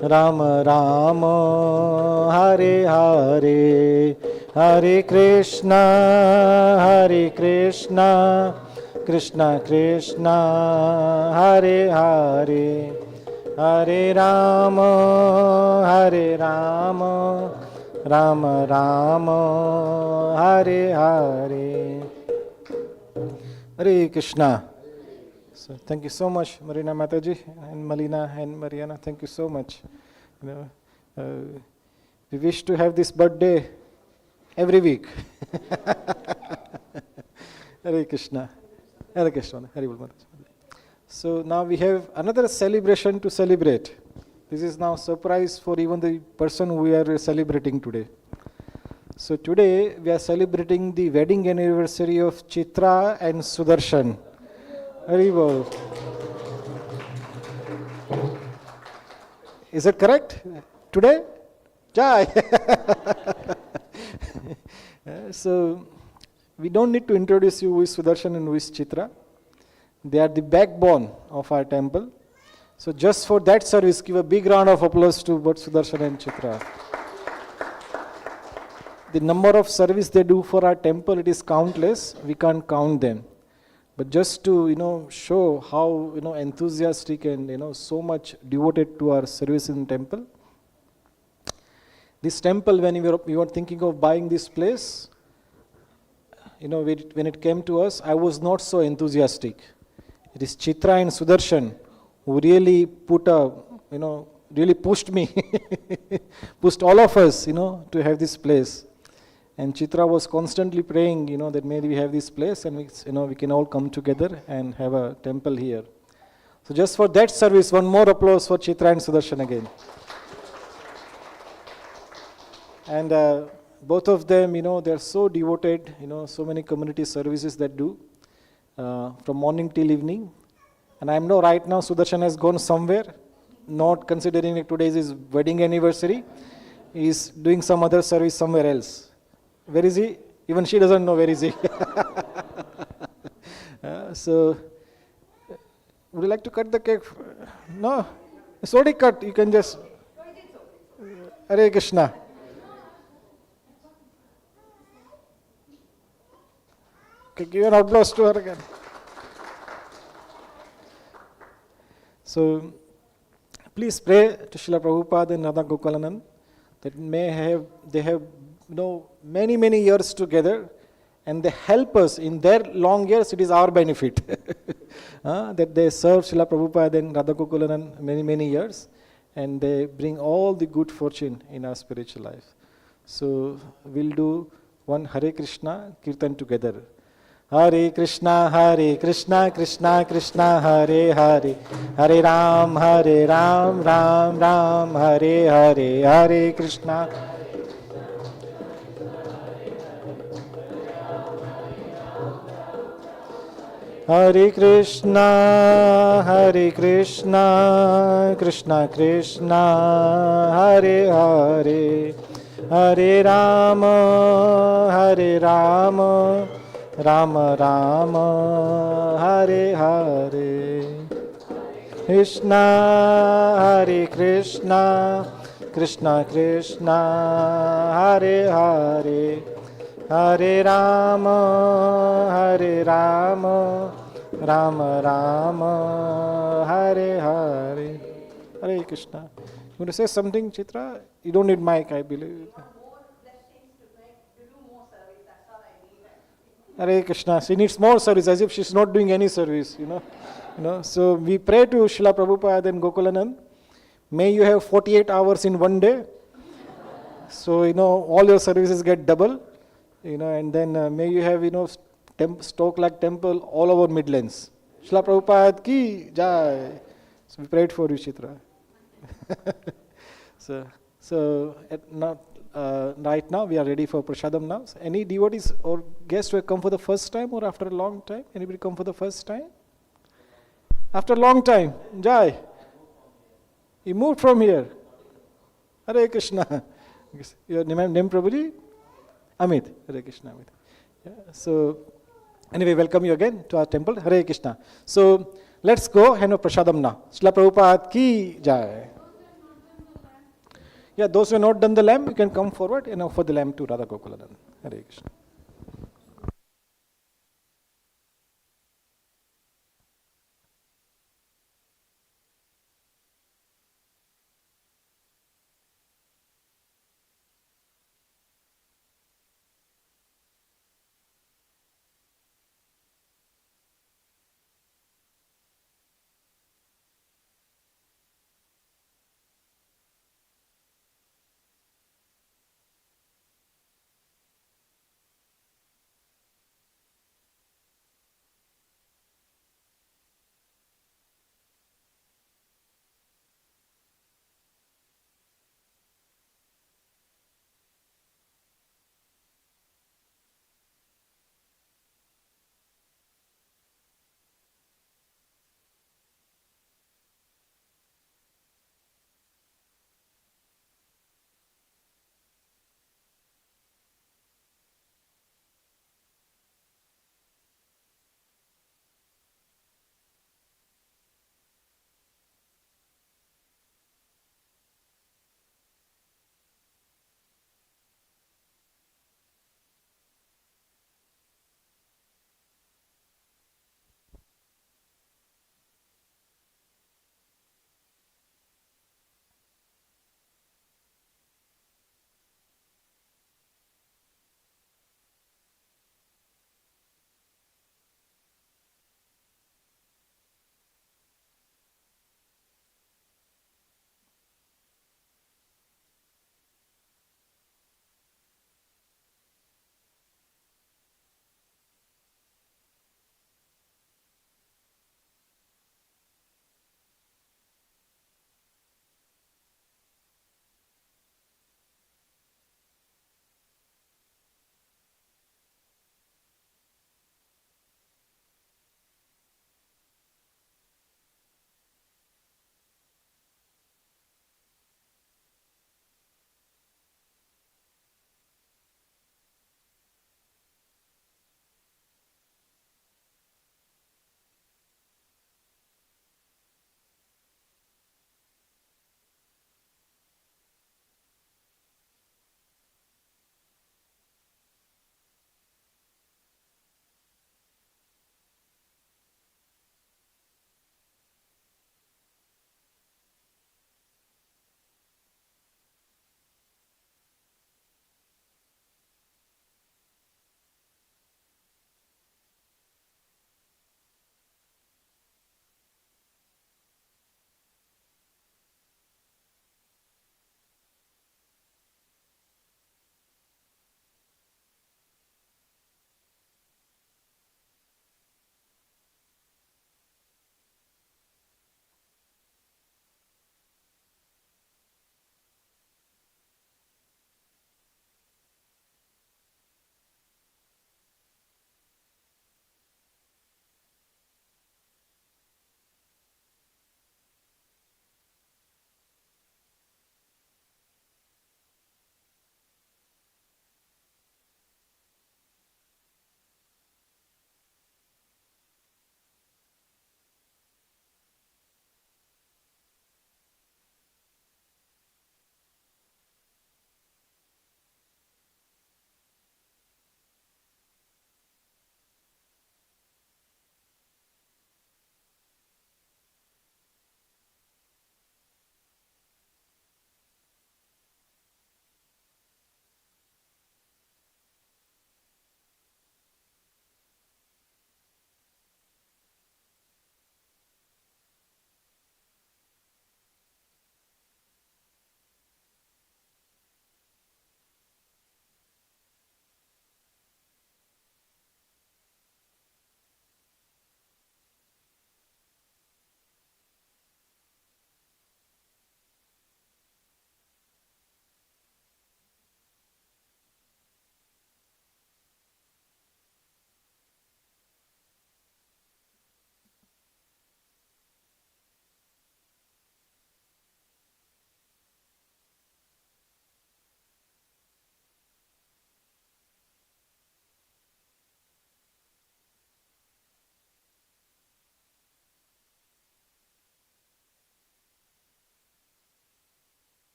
Rama Rama, Hare Hare. Hare Krishna, Krishna Krishna, Hare Hare. Hare Rama, Rama Rama, Hare Hare. Hare Krishna. So thank you so much, Marina Mataji and Malina and Mariana. Thank you so much. We wish to have this birthday every week. Hare Krishna. Hare Krishna. Hare Bol Mataji. So now we have another celebration to celebrate. This is now surprise for even the person we are celebrating today. So today we are celebrating the wedding anniversary of Chitra and Sudarshan. Hare Bol. Is it correct? Today? Jai! So we don't need to introduce you who is Sudarshan and who is Chitra. They are the backbone of our temple. So just for that service, give a big round of applause to both Sudarshan and Chitra. The number of service they do for our temple, it is countless. We can't count them. But just to show how enthusiastic and so much devoted to our service in temple. This temple, when we were thinking of buying this place, when it came to us, I was not so enthusiastic. It is Chitra and Sudarshan who really really pushed me, pushed all of us, to have this place. And Chitra was constantly praying, that maybe we have this place and we can all come together and have a temple here. So just for that service, one more applause for Chitra and Sudarshan again. And both of them, they are so devoted, so many community services that do, from morning till evening. And I know right now Sudarshan has gone somewhere, not considering that today is his wedding anniversary. He is doing some other service somewhere else. Where is he? Even she doesn't know where is he. So, would you like to cut the cake? No, it's already cut. You can just. Hare Krishna. Okay, give an applause to her again. So please pray to Srila Prabhupada and Radha Gokulanand that they have many years together, and they help us in their long years. It is our benefit that they serve Srila Prabhupada and Radha Gokulanand many years, and they bring all the good fortune in our spiritual life. So we'll do one Hare Krishna Kirtan together. Hare Krishna, Krishna Krishna, Hare Hare, Hare Ram, Ram Ram, Hare Hare, Hare Krishna. Hare Krishna, Krishna Krishna, Hare Hare, Hare Rama, Ram Ram, Hare Hare. Krishna, Hare Krishna, Krishna Krishna, Hare Hare, Hare Rama, Ram Ram, Hare Hare. Hare Krishna. You want to say something, Chitra? You don't need mic, I believe. More blessings to do more service. That's all I need. Hare Krishna. She needs more service, as if she's not doing any service, So we pray to Srila Prabhupada and Gokulanand. May you have 48 hours in one day. So, all your services get double. And then may you have, Stoke like temple all over Midlands. Srila Prabhupada ki jai. So we prayed for you, Chitra. Right now we are ready for Prasadam now. So any devotees or guests who have come for the first time or after a long time? Anybody come for the first time? After a long time. Jai. He moved from here. Hare Krishna. Your name Prabhuji? Amit. Hare Krishna, Amit. Yeah, so, anyway, welcome you again to our temple. Hare Krishna. So, let's go and have Prasadam now. Srila Prabhupada ki jai. Yeah, those who have not done the lamp, you can come forward and offer the lamp to Radha Gokulanand. Hare Krishna.